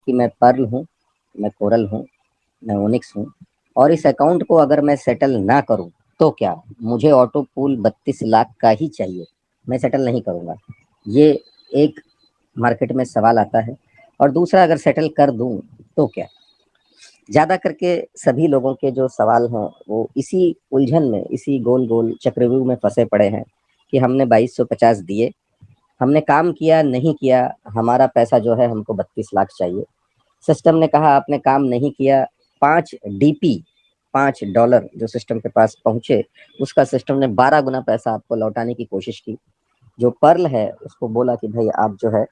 कि मैं पर्ल हूँ, मैं कोरल हूँ, मैं ओनिक्स हूँ और इस अकाउंट को अगर मैं सेटल ना करूँ तो क्या? मुझे ऑटो पूल 32 लाख का ही चाहिए, मैं सेटल नहीं करूँगा। ये एक मार्केट में सवाल आता है और दूसरा अगर सेटल कर दूँ तो क्या? ज़्यादा करके सभी लोगों के जो सवाल हैं वो इसी उलझन में, इसी गोल-गोल चक्रव्यूह में फँसे पड़े हैं कि हमने 2250 दिए, हमने काम किया, नहीं किया, हमारा पैसा जो है हमको 32 लाख चाहिए। सिस्टम ने कहा आपने काम नहीं किया, 5 डीपी, $5 जो सिस्टम के पास पहुँचे, उसका सिस्टम ने 12 गुना पैसा आपको लौटाने की कोशिश की। जो पर्ल है उसको बोला कि भई आप जो है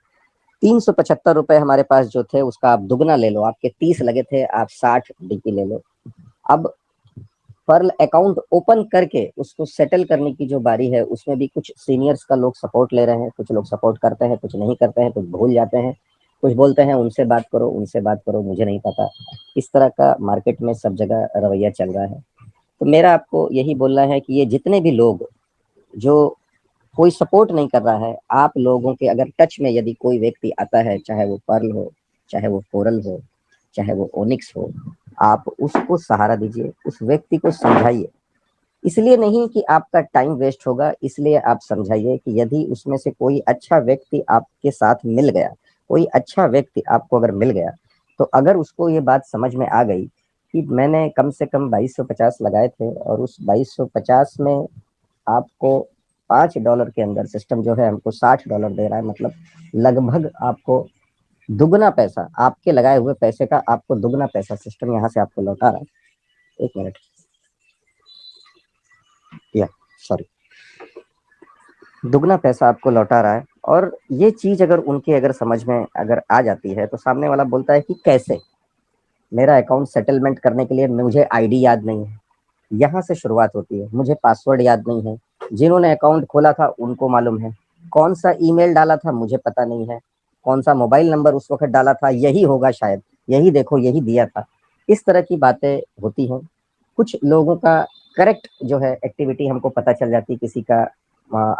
₹375 हमारे पास जो थे उसका आप दुगना ले लो, आपके 30 लगे थे, आप 60 डीपी ले लो। अब पर्ल अकाउंट ओपन करके उसको सेटल करने की जो बारी है, उसमें भी कुछ सीनियर्स का लोग सपोर्ट ले रहे हैं, कुछ लोग सपोर्ट करते हैं, कुछ नहीं करते हैं, कुछ भूल जाते हैं, कुछ बोलते हैं उनसे बात करो, मुझे नहीं पता। इस तरह का मार्केट में सब जगह रवैया चल रहा है। तो मेरा आपको यही बोलना है कि ये जितने भी लोग जो कोई सपोर्ट नहीं कर रहा है, आप लोगों के अगर टच में यदि कोई व्यक्ति आता है, चाहे वो पर्ल हो, चाहे वो कोरल हो, चाहे वो ओनिक्स हो, आप उसको सहारा दीजिए, उस व्यक्ति को समझाइए। इसलिए नहीं कि आपका टाइम वेस्ट होगा, इसलिए आप समझाइए कि यदि उसमें से कोई अच्छा व्यक्ति आपके साथ मिल गया, कोई अच्छा व्यक्ति आपको अगर मिल गया, तो अगर उसको ये बात समझ में आ गई कि मैंने कम से कम 2250 लगाए थे और उस 2250 में आपको $5 के अंदर सिस्टम जो है हमको $60 दे रहा है, मतलब लगभग आपको दुगना पैसा, आपके लगाए हुए पैसे का आपको दुगना पैसा सिस्टम यहाँ से आपको लौटा रहा है। 1 मिनट, या सॉरी, दुगना पैसा आपको लौटा रहा है। और ये चीज़ अगर उनके अगर समझ में अगर आ जाती है तो सामने वाला बोलता है कि कैसे? मेरा अकाउंट सेटलमेंट करने के लिए मुझे आईडी याद नहीं है, यहाँ से शुरुआत होती है। मुझे पासवर्ड याद नहीं है, जिन्होंने अकाउंट खोला था उनको मालूम है, कौन सा ईमेल डाला था मुझे पता नहीं है, कौन सा मोबाइल नंबर उस वक्त डाला था यही होगा शायद, यही देखो यही दिया था। इस तरह की बातें होती हैं। कुछ लोगों का करेक्ट जो है एक्टिविटी हमको पता चल जाती है, किसी का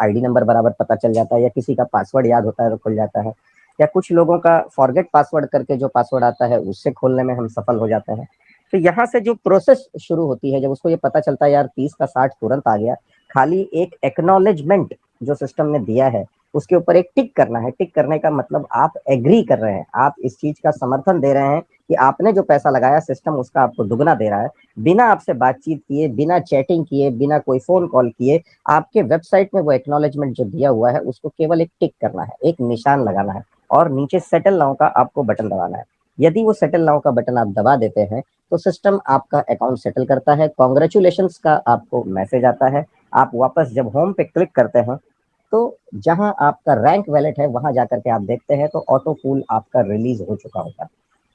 आईडी नंबर बराबर पता चल जाता है या किसी का पासवर्ड याद होता है तो खुल जाता है, या कुछ लोगों का फॉरगेट पासवर्ड करके जो पासवर्ड आता है उससे खोलने में हम सफल हो जाते हैं। तो यहाँ से जो प्रोसेस शुरू होती है, जब उसको ये पता चलता है यार 30 का 60 तुरंत आ गया, खाली एक एक्नॉलेजमेंट जो सिस्टम ने दिया है उसके ऊपर एक टिक करना है। टिक करने का मतलब आप एग्री कर रहे हैं, आप इस चीज का समर्थन दे रहे हैं कि आपने जो पैसा लगाया सिस्टम उसका आपको दुगना दे रहा है, बिना आपसे बातचीत किए, बिना चैटिंग किए, बिना कोई फोन कॉल किए। आपके वेबसाइट में वो एक्नॉलेजमेंट जो दिया हुआ है उसको केवल एक टिक करना है, एक निशान लगाना है और नीचे सेटल नाउ का आपको बटन दबाना है। यदि वो सेटल नाउ का बटन आप दबा देते हैं तो सिस्टम आपका अकाउंट सेटल करता है, कॉन्ग्रेचुलेशंस का आपको मैसेज आता है। आप वापस जब होम पे क्लिक करते हैं तो जहां आपका रैंक वैलेट है वहां जाकर के आप देखते हैं तो ऑटो पूल आपका रिलीज हो चुका होता है,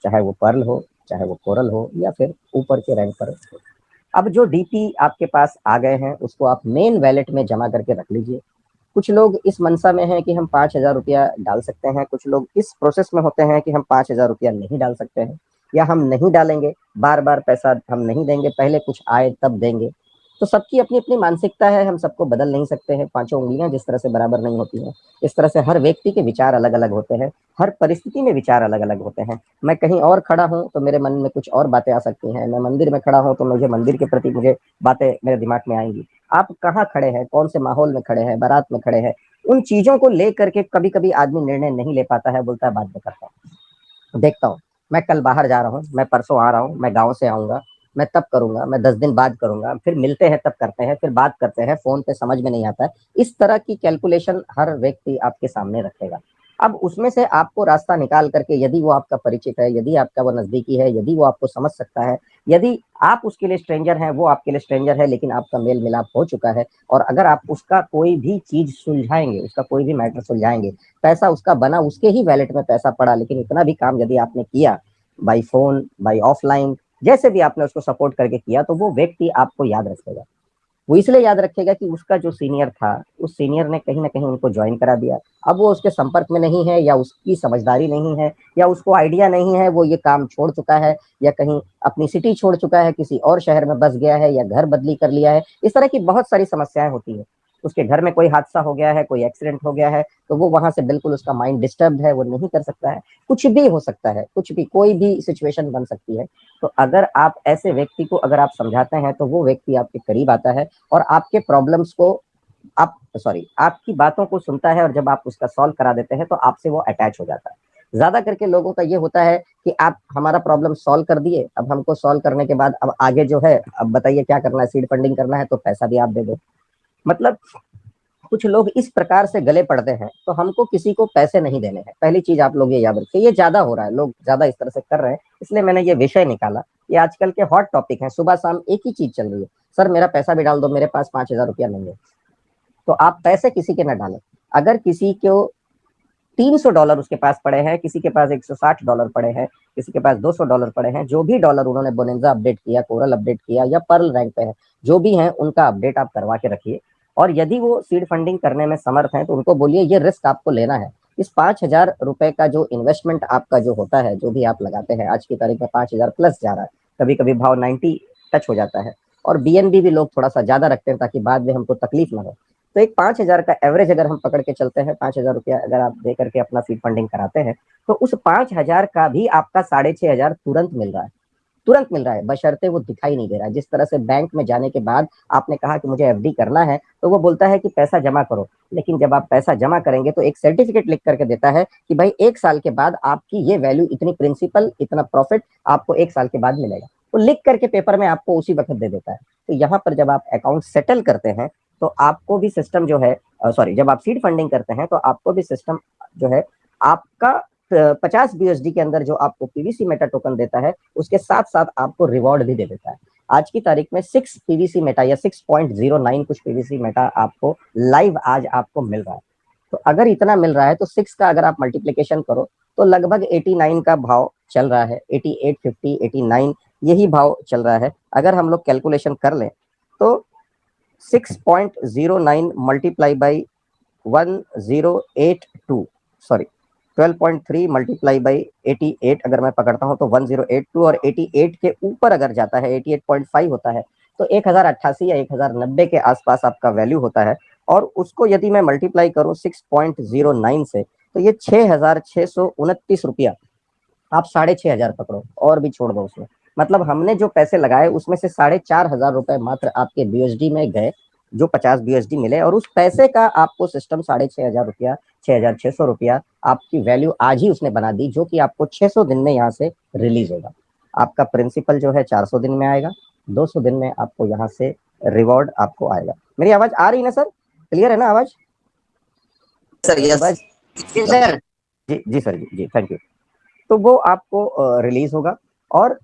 चाहे वो पर्ल हो, चाहे वो कोरल हो, या फिर ऊपर के रैंक पर हो। अब जो डीपी आपके पास आ गए हैं उसको आप मेन वैलेट में जमा करके रख लीजिए। कुछ लोग इस मनसा में हैं कि हम 5,000 रुपया डाल सकते हैं, कुछ लोग इस प्रोसेस में होते हैं कि हम 5,000 रुपया नहीं डाल सकते हैं या हम नहीं डालेंगे, बार बार पैसा हम नहीं देंगे, पहले कुछ आए तब देंगे। तो सबकी अपनी अपनी मानसिकता है, हम सबको बदल नहीं सकते हैं, पांचों उंगलियां जिस तरह से बराबर नहीं होती हैं, इस तरह से हर व्यक्ति के विचार अलग अलग होते हैं, हर परिस्थिति में विचार अलग अलग होते हैं। मैं कहीं और खड़ा हूँ तो मेरे मन में कुछ और बातें आ सकती हैं, मैं मंदिर में खड़ा हूँ तो मुझे मंदिर के प्रति मुझे बातें मेरे दिमाग में आएंगी। आप कहाँ खड़े हैं, कौन से माहौल में खड़े हैं, बारात में खड़े हैं, उन चीजों को लेकर के कभी कभी आदमी निर्णय नहीं ले पाता है, बोलता है बाद में करता हूँ, देखता हूँ, मैं कल बाहर जा रहा हूँ, मैं परसों आ रहा हूँ, मैं गाँव से आऊंगा, मैं तब करूंगा, मैं 10 दिन बाद करूंगा, फिर मिलते हैं तब करते हैं, फिर बात करते हैं, फोन पे समझ में नहीं आता है। इस तरह की कैलकुलेशन हर व्यक्ति आपके सामने रखेगा। अब उसमें से आपको रास्ता निकाल करके, यदि वो आपका परिचित है, यदि आपका वो नजदीकी है, यदि वो आपको समझ सकता है, यदि आप उसके लिए स्ट्रेंजर हैं, वो आपके लिए स्ट्रेंजर है, लेकिन आपका मेल मिलाप हो चुका है, और अगर आप उसका कोई भी चीज सुलझाएंगे, उसका कोई भी मैटर सुलझाएंगे, पैसा उसका बना, उसके ही वैलेट में पैसा पड़ा, लेकिन इतना भी काम यदि आपने किया बाई फोन, बाई ऑफलाइन, जैसे भी आपने उसको सपोर्ट करके किया, तो वो व्यक्ति आपको याद रखेगा। वो इसलिए याद रखेगा कि उसका जो सीनियर था, उस सीनियर ने कहीं ना कहीं उनको ज्वाइन करा दिया। अब वो उसके संपर्क में नहीं है, या उसकी समझदारी नहीं है, या उसको आइडिया नहीं है, वो ये काम छोड़ चुका है, या कहीं अपनी सिटी छोड़ चुका है, किसी और शहर में बस गया है, या घर बदली कर लिया है। इस तरह की बहुत सारी समस्याएं होती है। उसके घर में कोई हादसा हो गया है, कोई एक्सीडेंट हो गया है, तो वो वहां से बिल्कुल उसका माइंड डिस्टर्ब है, वो नहीं कर सकता है, कुछ भी हो सकता है, कुछ भी कोई भी सिचुएशन बन सकती है। तो अगर आप ऐसे व्यक्ति को अगर आप समझाते हैं तो वो व्यक्ति आपके करीब आता है और आपके प्रॉब्लम्स को आप सॉरी आपकी बातों को सुनता है, और जब आप उसका सॉल्व करा देते हैं तो आपसे वो अटैच हो जाता है। ज्यादा करके लोगों का ये होता है कि आप हमारा प्रॉब्लम सॉल्व कर दिए, अब हमको सॉल्व करने के बाद अब आगे जो है, अब बताइए क्या करना है, सीड फंडिंग करना है तो पैसा भी आप दे दो। मतलब कुछ लोग इस प्रकार से गले पड़ते हैं, तो हमको किसी को पैसे नहीं देने हैं, पहली चीज आप लोग ये याद रखिए। ये ज्यादा हो रहा है, लोग ज्यादा इस तरह से कर रहे हैं, इसलिए मैंने ये विषय निकाला। ये आजकल के हॉट टॉपिक है, सुबह शाम एक ही चीज चल रही है, सर मेरा पैसा भी डाल दो, मेरे पास 5,000 रुपया नहीं है। तो आप पैसे किसी के न डालें। अगर किसी को $300 उसके पास पड़े हैं, किसी के पास $160 पड़े हैं, किसी के पास $200 पड़े हैं, जो भी डॉलर उन्होंने बोनेंजा अपडेट किया, कोरल अपडेट किया या पर्ल रैंक पे है, जो भी है उनका अपडेट आप करवा के रखिए। और यदि वो सीड फंडिंग करने में समर्थ है तो उनको बोलिए ये रिस्क आपको लेना है। इस $5,000 का जो इन्वेस्टमेंट आपका जो होता है, जो भी आप लगाते हैं, आज की तारीख में 5,000 प्लस जा रहा है, कभी कभी भाव 90 टच हो जाता है। और बीएनबी भी लोग थोड़ा सा ज्यादा रखते हैं ताकि बाद में हमको तकलीफ ना हो। तो एक 5,000 का एवरेज अगर हम पकड़ के चलते हैं, 5,000 रुपया अगर आप दे करके अपना सीड फंडिंग कराते हैं, तो उस 5,000 का भी आपका 6,500 तुरंत मिल रहा है, तुरंत मिल रहा है, बशर्ते वो दिखाई नहीं दे रहा है। जिस तरह से बैंक में जाने के बाद आपने कहा कि मुझे एफडी करना है, तो वो बोलता है कि पैसा जमा करो, लेकिन जब आप पैसा जमा करेंगे तो एक सर्टिफिकेट लिख करके देता है कि भाई 1 साल के बाद आपकी ये वैल्यू, इतनी प्रिंसिपल, इतना प्रॉफिट आपको 1 साल के बाद मिलेगा। वो लिख करके पेपर में आपको उसी वक्त दे देता है। तो यहाँ पर जब आप अकाउंट सेटल करते हैं तो आपको भी सिस्टम जो है, सॉरी, जब आप सीड फंडिंग करते हैं तो आपको भी सिस्टम जो है आपका 50 बीएसडी के अंदर जो आपको पीवीसी मेटा टोकन देता है, उसके साथ साथ आपको रिवॉर्ड भी दे देता है। आज की तारीख में 6 पीवीसी मेटा या 6.09 कुछ पीवीसी मेटा आपको लाइव आज आपको मिल रहा है। तो अगर इतना मिल रहा है तो 6 का अगर आप मल्टीप्लीकेशन करो तो लगभग 89 का भाव चल रहा है, 88, 50, 89 यही भाव चल रहा है। अगर हम लोग कैलकुलेशन कर लें तो 6.09 multiply by 1082, sorry 12.3 multiply by 88 अगर मैं पकड़ता हूं तो 1082, और 88 के ऊपर अगर जाता है, 88.5 होता है, तो 1088 या 1090 के आसपास आपका वैल्यू होता है। और उसको यदि मैं मल्टीप्लाई करूं 6.09 से, तो ये 6,629 रुपया, आप 6,500 पकड़ो और भी छोड़ दो उसमें। मतलब हमने जो पैसे लगाए उसमें से 4,500 रुपए मात्र आपके बीएसडी में गए, जो 50 बीएसडी मिले, और उस पैसे का आपको सिस्टम 6,500 रुपया, 6,600 रुपया आपकी वैल्यू आज ही उसने बना दी, जो कि आपको 600 दिन में यहाँ से रिलीज होगा। आपका प्रिंसिपल जो है 400 दिन में आएगा, 200 दिन में आपको यहाँ से रिवॉर्ड आपको आएगा। मेरी आवाज आ रही है ना सर? क्लियर है ना आवाज? Sir yes sir. जी जी सर, जी थैंक यू। तो वो आपको रिलीज होगा। और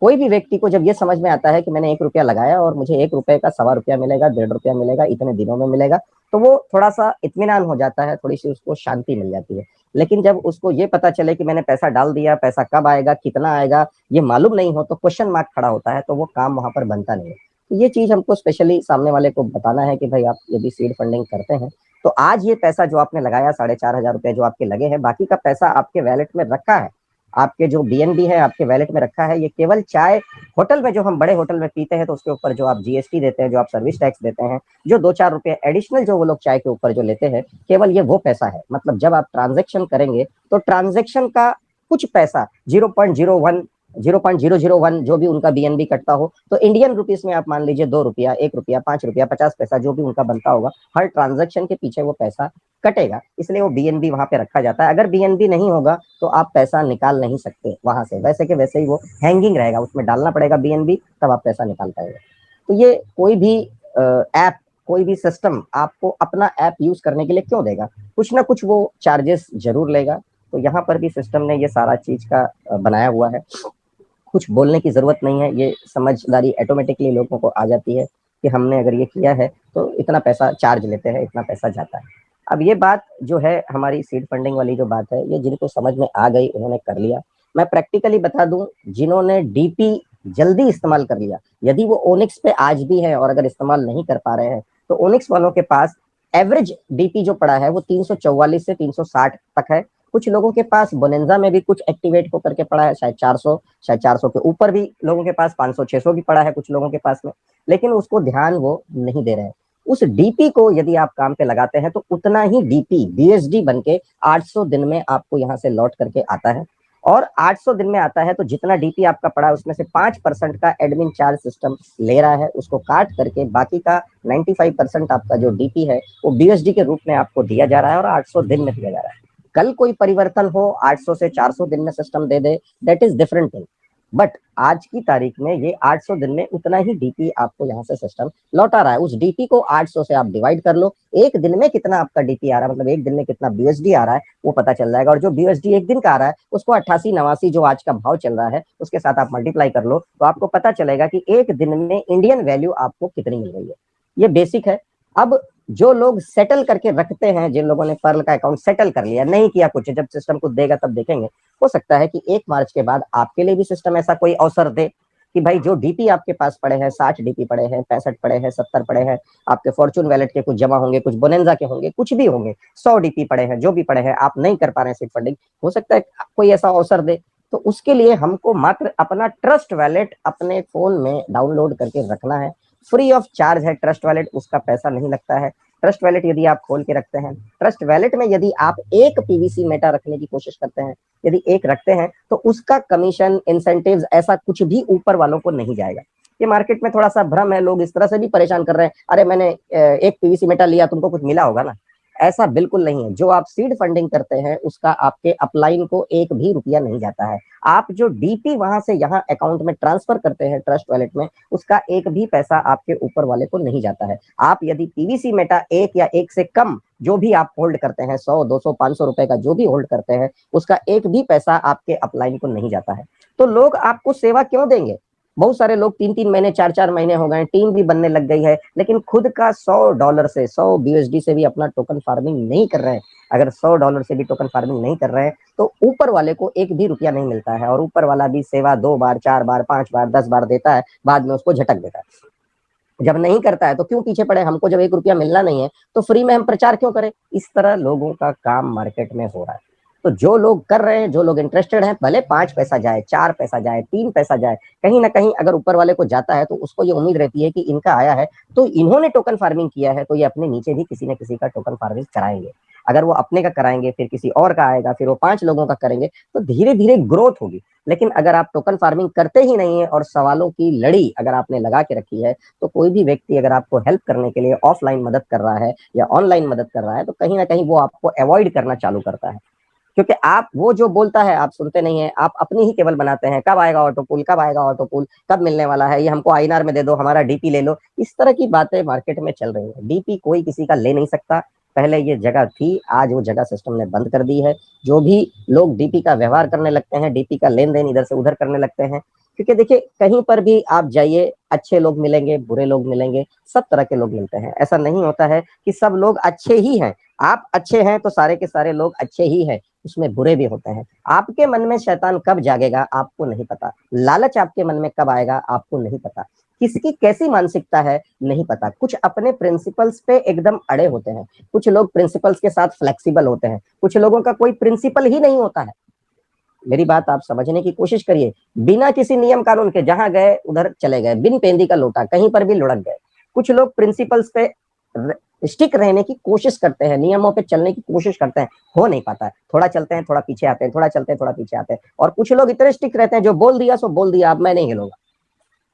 कोई भी व्यक्ति को जब ये समझ में आता है कि मैंने 1 रुपया लगाया और मुझे 1 रुपए का 1.25 रुपया मिलेगा, 1.5 रुपया मिलेगा, इतने दिनों में मिलेगा, तो वो थोड़ा सा इत्मीनान हो जाता है, थोड़ी सी उसको शांति मिल जाती है। लेकिन जब उसको ये पता चले कि मैंने पैसा डाल दिया, पैसा कब आएगा, कितना आएगा, ये मालूम नहीं हो, तो क्वेश्चन मार्क खड़ा होता है, तो वो काम वहां पर बनता नहीं है। तो ये चीज हमको स्पेशली सामने वाले को बताना है कि भाई आप यदि सीड फंडिंग करते हैं तो आज ये पैसा जो आपने लगाया, 4,500 रुपए जो आपके लगे हैं, बाकी का पैसा आपके वैलेट में रखा है, आपके जो बीएनबी है आपके वैलेट में रखा है। ये केवल चाय होटल में, जो हम बड़े होटल में पीते हैं तो उसके ऊपर जो आप जीएसटी देते हैं, जो आप सर्विस टैक्स देते हैं, जो 2-4 रुपए एडिशनल जो वो लोग चाय के ऊपर जो लेते हैं, केवल ये वो पैसा है। मतलब जब आप ट्रांजेक्शन करेंगे तो ट्रांजेक्शन का कुछ पैसा 0.01, 0.001 जो भी उनका बीएनबी कटता हो, तो इंडियन रुपीस में आप मान लीजिए 2 रुपया, 1 रुपया, 5 रुपया, 50 पैसा जो भी उनका बनता होगा, हर ट्रांजेक्शन के पीछे वो पैसा कटेगा, इसलिए वो बीएनबी वहां पे रखा जाता है। अगर बीएनबी नहीं होगा तो आप पैसा निकाल नहीं सकते वहां से, वैसे के वैसे ही वो हैंगिंग रहेगा, उसमें डालना पड़ेगा बीएनबी, तब आप पैसा निकाल पाएंगे। तो ये कोई भी ऐप, कोई भी सिस्टम आपको अपना ऐप यूज करने के लिए क्यों देगा? कुछ ना कुछ वो चार्जेस जरूर लेगा। तो यहाँ पर भी सिस्टम ने ये सारा चीज का बनाया हुआ है, कुछ बोलने की जरूरत नहीं है, ये समझदारी ऑटोमेटिकली लोगों को आ जाती है कि हमने अगर ये किया है तो इतना पैसा चार्ज लेते हैं, इतना पैसा जाता है। अब ये बात जो है हमारी सीड फंडिंग वाली जो बात है, ये जिनको समझ में आ गई उन्होंने कर लिया। मैं प्रैक्टिकली बता दूं, जिन्होंने डीपी जल्दी इस्तेमाल कर लिया, यदि वो ओनिक्स पे आज भी है और अगर इस्तेमाल नहीं कर पा रहे हैं, तो ओनिक्स वालों के पास एवरेज डीपी जो पड़ा है वो 344 से 360 तक है। कुछ लोगों के पास बोनेंजा में भी कुछ एक्टिवेट होकर के पड़ा है, शायद 400, शायद 400 के ऊपर भी लोगों के पास, 500, 600 भी पड़ा है कुछ लोगों के पास में, लेकिन उसको ध्यान वो नहीं दे रहे हैं। उस डीपी को यदि आप काम पे लगाते हैं तो उतना ही डीपी बीएसडी बन के 800 दिन में आपको यहाँ से लौट करके आता है। और 800 दिन में आता है तो जितना डीपी आपका पड़ा है उसमें से 5% का एडमिन चार्ज सिस्टम ले रहा है, उसको काट करके बाकी का 95% आपका जो डीपी है वो बीएसडी के रूप में आपको दिया जा रहा है और 800 दिन में दिया जा रहा है। कल कोई परिवर्तन हो 800 से 400 दिन में system they they, that is different thing, but आज की तारीख में ये 800 दिन में उतना ही डीपी आपको यहाँ से सिस्टम लौटा रहा है। उस डीपी को 800 से आप डिवाइड कर लो, एक दिन में कितना आपका डीपी आ रहा है, मतलब एक दिन में कितना बीएसडी आ रहा है वो पता चल जाएगा। और जो बीएसडी एक दिन का आ रहा है उसको 88-89 जो आज का भाव चल रहा है उसके साथ आप मल्टीप्लाई कर लो तो आपको पता चलेगा कि एक दिन में इंडियन वैल्यू आपको कितनी मिल रही है। ये बेसिक है। अब जो लोग सेटल करके रखते हैं, जिन लोगों ने पर्ल का अकाउंट सेटल कर लिया, नहीं किया कुछ, जब सिस्टम कुछ देगा तब देखेंगे, हो सकता है कि 1 मार्च के बाद आपके लिए भी सिस्टम ऐसा कोई अवसर दे कि भाई जो डीपी आपके पास पड़े हैं, 60 डीपी पड़े हैं, 65 पड़े हैं, 70 पड़े हैं, आपके फॉर्चून वैलेट के कुछ जमा होंगे, कुछ बोनेंजा के होंगे, कुछ भी होंगे, 100 डीपी पड़े हैं, जो भी पड़े हैं, आप नहीं कर पा रहे हैं सीट फंडिंग, हो सकता है कोई ऐसा अवसर दे। तो उसके लिए हमको मात्र अपना ट्रस्ट वैलेट अपने फोन में डाउनलोड करके रखना है। फ्री ऑफ चार्ज है ट्रस्ट वैलेट, उसका पैसा नहीं लगता है। ट्रस्ट वैलेट यदि आप खोल के रखते हैं, ट्रस्ट वैलेट में यदि आप एक पीवीसी मेटा रखने की कोशिश करते हैं, यदि एक रखते हैं तो उसका कमीशन, इंसेंटिव्स, ऐसा कुछ भी ऊपर वालों को नहीं जाएगा। ये मार्केट में थोड़ा सा भ्रम है, लोग इस तरह से भी परेशान कर रहे हैं, अरे मैंने एक पीवीसी मेटा लिया, तुमको कुछ मिला होगा ना। ऐसा बिल्कुल नहीं है। जो आप सीड फंडिंग करते हैं उसका आपके अपलाइन को एक भी रुपया नहीं जाता है। आप जो डीपी वहां से यहाँ अकाउंट में ट्रांसफर करते हैं ट्रस्ट वैलेट में, उसका एक भी पैसा आपके ऊपर वाले को नहीं जाता है। आप यदि पीवीसी मेटा एक या एक से कम जो भी आप होल्ड करते हैं, 100, 200, 500 रुपए का जो भी होल्ड करते हैं, उसका एक भी पैसा आपके अपलाइन को नहीं जाता है। तो लोग आपको सेवा क्यों देंगे? बहुत सारे लोग 3-3 महीने, 4-4 महीने हो गए, टीम भी बनने लग गई है, लेकिन खुद का $100 से, 100 बीएसडी से भी अपना टोकन फार्मिंग नहीं कर रहे हैं। अगर $100 से भी टोकन फार्मिंग नहीं कर रहे हैं तो ऊपर वाले को एक भी रुपया नहीं मिलता है, और ऊपर वाला भी सेवा 2 बार, 4 बार, 5 बार, 10 बार देता है, बाद में उसको झटक देता है। जब नहीं करता है तो क्यों पीछे पड़े, हमको जब 1 रुपया मिलना नहीं है तो फ्री में हम प्रचार क्यों करें? इस तरह लोगों का काम मार्केट में हो रहा है। तो जो लोग कर रहे हैं, जो लोग इंटरेस्टेड हैं, भले 5 पैसा जाए, 4 पैसा जाए, 3 पैसा जाए, कहीं ना कहीं अगर ऊपर वाले को जाता है तो उसको ये उम्मीद रहती है कि इनका आया है तो इन्होंने टोकन फार्मिंग किया है, तो ये अपने नीचे भी किसी न किसी का टोकन फार्मिंग कराएंगे। अगर वो अपने का कराएंगे, फिर किसी और का आएगा, फिर वो 5 लोगों का करेंगे, तो धीरे धीरे ग्रोथ होगी। लेकिन अगर आप टोकन फार्मिंग करते ही नहीं है और सवालों की लड़ी अगर आपने लगा के रखी है, तो कोई भी व्यक्ति अगर आपको हेल्प करने के लिए ऑफलाइन मदद कर रहा है या ऑनलाइन मदद कर रहा है, तो कहीं ना कहीं वो आपको अवॉइड करना चालू करता है। क्योंकि आप, वो जो बोलता है आप सुनते नहीं है, आप अपनी ही केवल बनाते हैं, कब आएगा ऑटोपूल, कब आएगा ऑटोपूल, कब मिलने वाला है, ये हमको आईएनआर में दे दो, हमारा डीपी ले लो। इस तरह की बातें मार्केट में चल रही है। डीपी कोई किसी का ले नहीं सकता। पहले ये जगह थी, आज वो जगह सिस्टम ने बंद कर दी है। जो भी लोग डीपी का व्यवहार करने लगते हैं, डीपी का लेन देन इधर से उधर करने लगते हैं, क्योंकि देखिए कहीं पर भी आप जाइए, अच्छे लोग मिलेंगे, बुरे लोग मिलेंगे, सब तरह के लोग मिलते हैं। ऐसा नहीं होता है कि सब लोग अच्छे ही हैं। आप अच्छे हैं तो सारे के सारे लोग अच्छे ही हैं, उसमें बुरे भी होते हैं। आपके मन में शैतान कब जागेगा आपको नहीं पता, लालच आपके मन में कब आएगा आपको नहीं पता, किसकी कैसी मानसिकता है नहीं पता। कुछ अपने प्रिंसिपल्स पे एकदम अड़े होते हैं, कुछ लोग प्रिंसिपल्स के साथ फ्लेक्सिबल होते हैं, कुछ लोगों का कोई प्रिंसिपल ही नहीं होता है। मेरी बात आप समझने की कोशिश करिए। बिना किसी नियम कानून के जहां गए उधर चले गए, बिन पेंदी का लोटा, कहीं पर भी लुढ़क गए। कुछ लोग प्रिंसिपल्स पे स्टिक रहने की कोशिश करते हैं, नियमों पे चलने की कोशिश करते हैं, हो नहीं पाता है। थोड़ा चलते हैं, थोड़ा पीछे आते हैं, थोड़ा चलते हैं, थोड़ा पीछे आते हैं। और कुछ लोग इतने स्टिक रहते हैं, जो बोल दिया सो बोल दिया, अब मैं नहीं हिलूंगा।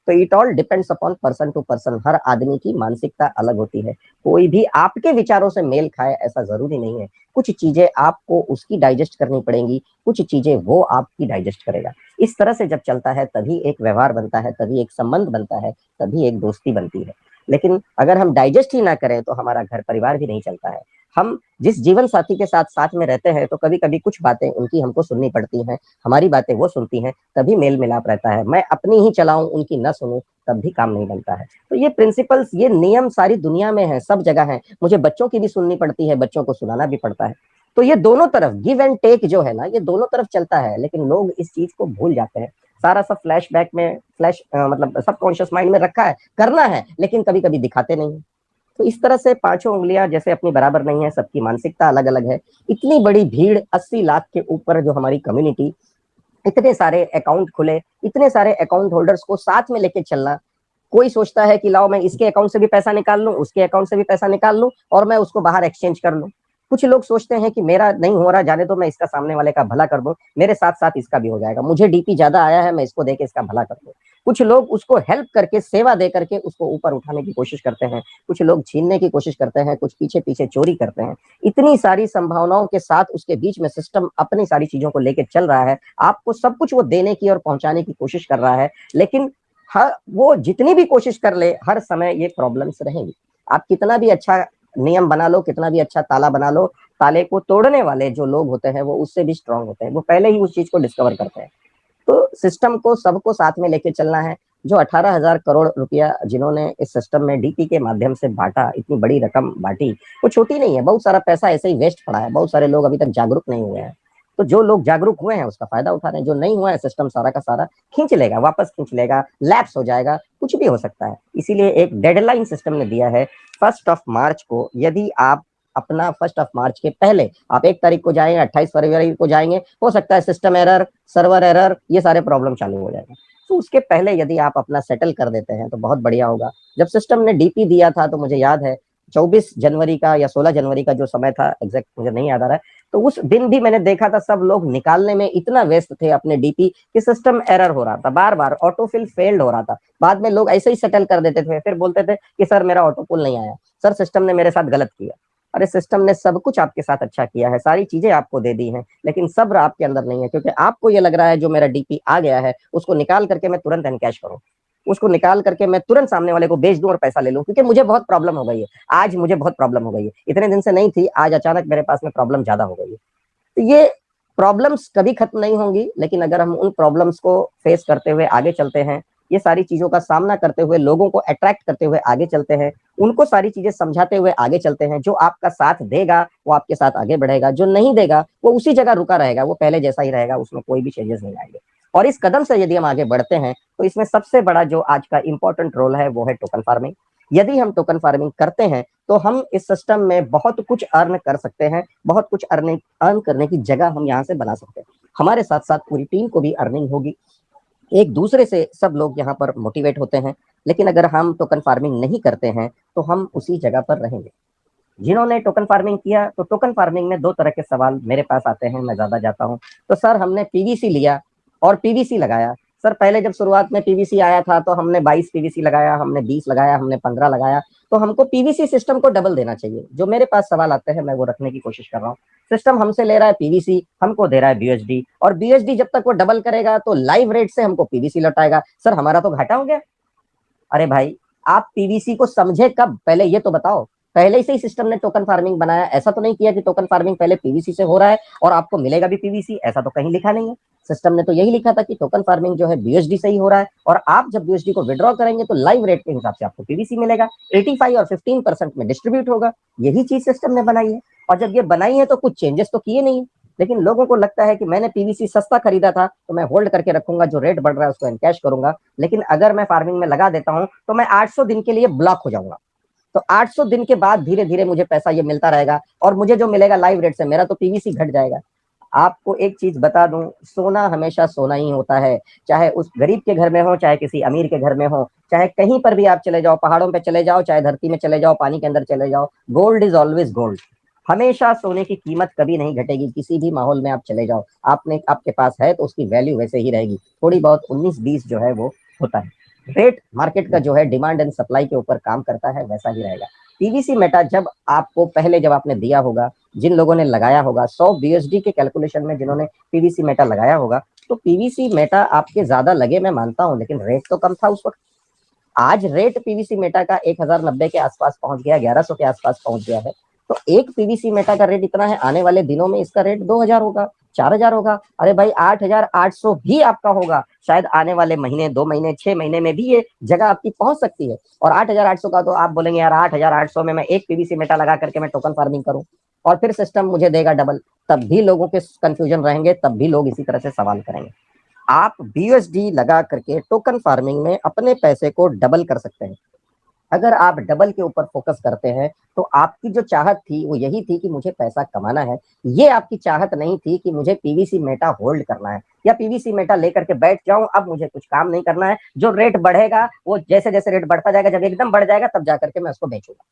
तो it all depends upon person to person. हर आदमी की मानसिकता अलग होती है। कोई भी आपके विचारों से मेल खाए ऐसा जरूरी नहीं है। कुछ चीजें आपको उसकी डाइजेस्ट करनी पड़ेंगी, कुछ चीजें वो आपकी डाइजेस्ट करेगा। इस तरह से जब चलता है तभी एक व्यवहार बनता है, तभी एक संबंध बनता है, तभी एक दोस्ती बनती है। लेकिन अगर हम डाइजेस्ट ही ना करें तो हमारा घर परिवार भी नहीं चलता है। हम जिस जीवन साथी के साथ साथ में रहते हैं तो कभी कभी कुछ बातें उनकी हमको सुननी पड़ती हैं, हमारी बातें वो सुनती हैं, तभी मेल मिलाप रहता है। मैं अपनी ही चलाऊं, उनकी न सुनूं, तब भी काम नहीं बनता है। तो ये प्रिंसिपल्स, ये नियम सारी दुनिया में है, सब जगह है। मुझे बच्चों की भी सुननी पड़ती है, बच्चों को सुनाना भी पड़ता है। तो ये दोनों तरफ गिव एंड टेक जो है ना, ये दोनों तरफ चलता है। लेकिन लोग इस चीज को भूल जाते हैं। सारा सब फ्लैशबैक में, मतलब सबकॉन्शियस माइंड में रखा है, करना है, लेकिन कभी कभी दिखाते नहीं है। तो इस तरह से पांचों उंगलियां जैसे अपनी बराबर नहीं है, सबकी मानसिकता अलग अलग है। इतनी बड़ी भीड़, 80 लाख के ऊपर जो हमारी कम्युनिटी, इतने सारे अकाउंट खुले, इतने सारे अकाउंट होल्डर्स को साथ में लेके चलना, कोई सोचता है कि लाओ मैं इसके अकाउंट से भी पैसा निकाल लूं, उसके अकाउंट से भी पैसा निकाल लूं और मैं उसको बाहर एक्सचेंज कर लूं। कुछ लोग सोचते हैं कि मेरा नहीं हो रहा, जाने तो मैं इसका सामने वाले का भला कर दूं, मेरे साथ साथ इसका भी हो जाएगा, मुझे डीपी ज्यादा आया है, मैं इसको देके इसका भला कर दूं। कुछ लोग उसको हेल्प करके, सेवा दे करके उसको ऊपर उठाने की कोशिश करते हैं, कुछ लोग छीनने की कोशिश करते हैं, कुछ पीछे पीछे चोरी करते हैं। इतनी सारी संभावनाओं के साथ उसके बीच में सिस्टम अपनी सारी चीजों को लेकर चल रहा है, आपको सब कुछ वो देने की और पहुंचाने की कोशिश कर रहा है, लेकिन हर वो जितनी भी कोशिश कर ले, हर समय ये प्रॉब्लम्स रहेंगी। आप कितना भी अच्छा नियम बना लो, कितना भी अच्छा ताला बना लो, ताले को तोड़ने वाले जो लोग होते हैं वो उससे भी स्ट्रांग होते हैं, वो पहले ही उस चीज को डिस्कवर करते हैं। तो सिस्टम को सबको साथ में लेके चलना है। जो 18,000 करोड़ रुपया जिन्होंने इस सिस्टम में डीपी के माध्यम से बांटा, इतनी बड़ी रकम बांटी, वो छोटी नहीं है। बहुत सारा पैसा ऐसे ही वेस्ट पड़ा है, बहुत सारे लोग अभी तक जागरूक नहीं हुए हैं। तो जो लोग जागरूक हुए हैं उसका फायदा उठा रहे हैं, जो नहीं हुआ है सिस्टम सारा का सारा खींच लेगा, वापस खींच लेगा, लैप्स हो जाएगा, कुछ भी हो सकता है। इसीलिए एक डेडलाइन सिस्टम ने दिया है 1 मार्च को। यदि आप अपना 1 मार्च के पहले आप 1 तारीख को जाएंगे, 28 फरवरी को जाएंगे, हो सकता है सिस्टम एरर, सर्वर एरर, ये सारे प्रॉब्लम चालू हो जाएंगे। तो उसके पहले यदि आप अपना सेटल कर देते हैं तो बहुत बढ़िया होगा। जब सिस्टम ने डीपी दिया था तो मुझे याद है 24 जनवरी का या 16 जनवरी का जो समय था, एग्जैक्ट मुझे नहीं याद आ रहा है, तो उस दिन भी मैंने देखा था सब लोग निकालने में इतना व्यस्त थे अपने डीपी कि सिस्टम एरर हो रहा था, बार बार ऑटोफिल फेल्ड हो रहा था। बाद में लोग ऐसे ही सेटल कर देते थे, फिर बोलते थे कि सर मेरा ऑटोफिल नहीं आया, सर सिस्टम ने मेरे साथ गलत किया। अरे सिस्टम ने सब कुछ आपके साथ अच्छा किया है, सारी चीजें आपको दे दी हैं, लेकिन सब्र आपके अंदर नहीं है, क्योंकि आपको ये लग रहा है जो मेरा डीपी आ गया है उसको निकाल करके मैं तुरंत एनकैश करूं, उसको निकाल करके मैं तुरंत सामने वाले को बेच दूं और पैसा ले लूं, क्योंकि मुझे बहुत प्रॉब्लम हो गई है। आज मुझे बहुत प्रॉब्लम हो गई है, इतने दिन से नहीं थी, आज अचानक मेरे पास में प्रॉब्लम ज्यादा हो गई है। तो ये प्रॉब्लम्स कभी खत्म नहीं होंगी, लेकिन अगर हम उन प्रॉब्लम्स को फेस करते हुए आगे चलते हैं, ये सारी चीजों का सामना करते हुए, लोगों को अट्रैक्ट करते हुए आगे चलते हैं, उनको सारी चीजें समझाते हुए आगे चलते हैं, जो आपका साथ देगा वो आपके साथ आगे बढ़ेगा, जो नहीं देगा वो उसी जगह रुका रहेगा, वो पहले जैसा ही रहेगा, उसमें कोई भी चेंजेस नहीं आएंगे। और इस कदम से यदि हम आगे बढ़ते हैं तो इसमें सबसे बड़ा जो आज का इंपॉर्टेंट रोल है वो है टोकन फार्मिंग। यदि हम टोकन फार्मिंग करते हैं तो हम इस सिस्टम में बहुत कुछ अर्न कर सकते हैं, बहुत कुछ अर्न करने की जगह हम यहाँ से बना सकते हैं। हमारे साथ साथ पूरी टीम को भी अर्निंग होगी, एक दूसरे से सब लोग यहाँ पर मोटिवेट होते हैं। लेकिन अगर हम टोकन फार्मिंग नहीं करते हैं तो हम उसी जगह पर रहेंगे। जिन्होंने टोकन फार्मिंग किया, तो टोकन फार्मिंग में दो तरह के सवाल मेरे पास आते हैं, मैं ज्यादा जाता हूँ। तो सर हमने पीवीसी लिया और पीवीसी लगाया, सर पहले जब शुरुआत में पीवीसी आया था तो हमने 22 पीवीसी लगाया, हमने 20 लगाया, हमने 15 लगाया, तो हमको पीवीसी सिस्टम को डबल देना चाहिए। जो मेरे पास सवाल आते हैं मैं वो रखने की कोशिश कर रहा हूँ। सिस्टम हमसे ले रहा है पीवीसी, हमको दे रहा है बीएसडी, और बीएसडी जब तक वो डबल करेगा तो लाइव रेट से हमको पीवीसी लौटाएगा। सर हमारा तो घाटा हो गया। अरे भाई, आप पीवीसी को समझे कब, पहले ये तो बताओ। पहले से ही सिस्टम ने टोकन फार्मिंग बनाया, ऐसा तो नहीं किया कि टोकन फार्मिंग पहले पीवीसी से हो रहा है और आपको मिलेगा भी पीवीसी, ऐसा तो कहीं लिखा नहीं है। सिस्टम ने तो यही लिखा था कि टोकन फार्मिंग जो है बीएसडी से ही हो रहा है, और आप जब बीएसडी को विड्रॉ करेंगे तो लाइव रेट के हिसाब से आपको पीवीसी मिलेगा, 85 और 15% में डिस्ट्रीब्यूट होगा। यही चीज सिस्टम ने बनाई है, और जब ये बनाई है तो कुछ चेंजेस तो किए नहीं। लेकिन लोगों को लगता है कि मैंने पीवीसी सस्ता खरीदा था तो मैं होल्ड करके रखूंगा, जो रेट बढ़ रहा है उसको एनकैश करूंगा। लेकिन अगर मैं फार्मिंग में लगा देता हूं तो मैं 800 दिन के लिए ब्लॉक हो जाऊंगा। तो 800 दिन के बाद धीरे धीरे मुझे पैसा ये मिलता रहेगा, और मुझे जो मिलेगा लाइव रेट से, मेरा तो पीवीसी घट जाएगा। आपको एक चीज बता दूं, सोना हमेशा सोना ही होता है, चाहे उस गरीब के घर में हो, चाहे किसी अमीर के घर में हो, चाहे कहीं पर भी आप चले जाओ, पहाड़ों पे चले जाओ, चाहे धरती में चले जाओ, पानी के अंदर चले जाओ, गोल्ड इज ऑलवेज गोल्ड। हमेशा सोने की कीमत कभी नहीं घटेगी, किसी भी माहौल में आप चले जाओ, आपके पास है तो उसकी वैल्यू वैसे ही रहेगी। थोड़ी बहुत 19-20 जो है वो होता है, रेट मार्केट का जो है डिमांड एंड सप्लाई के ऊपर काम करता है, वैसा ही रहेगा। पीवीसी मेटा जब आपको पहले जब आपने दिया होगा, जिन लोगों ने लगाया होगा 100 बीएसडी के कैलकुलेशन में जिन्होंने पीवीसी मेटा लगाया होगा, तो पीवीसी मेटा आपके ज्यादा लगे मैं मानता हूं, लेकिन रेट तो कम था उस वक्त। आज रेट पीवीसी मेटा का 1090 के आसपास पहुंच गया, 1100 के आसपास पहुंच गया है। तो एक पीवीसी मेटा का रेट इतना है, आने वाले दिनों में इसका रेट 2000 होगा, 4000 होगा। अरे भाई 8800 भी आपका होगा, शायद आने वाले महीने, 2 महीने, 6 महीने में भी ये जगह आपकी पहुंच सकती है। और 8800 का तो आप बोलेंगे यार 8800 में मैं एक पीवीसी मेटा लगा करके मैं टोकन फार्मिंग करूं और फिर सिस्टम मुझे देगा डबल, तब भी लोगों के कंफ्यूजन रहेंगे, तब भी लोग इसी तरह से सवाल करेंगे। आप बीएसडी लगा करके टोकन फार्मिंग में अपने पैसे को डबल कर सकते हैं। अगर आप डबल के ऊपर फोकस करते हैं तो आपकी जो चाहत थी वो यही थी कि मुझे पैसा कमाना है। ये आपकी चाहत नहीं थी कि मुझे पीवीसी मेटा होल्ड करना है या पीवीसी मेटा लेकर के बैठ जाऊं, अब मुझे कुछ काम नहीं करना है, जो रेट बढ़ेगा वो जैसे जैसे रेट बढ़ता जाएगा, जब एकदम बढ़ जाएगा तब जाकर के मैं उसको बेचूंगा।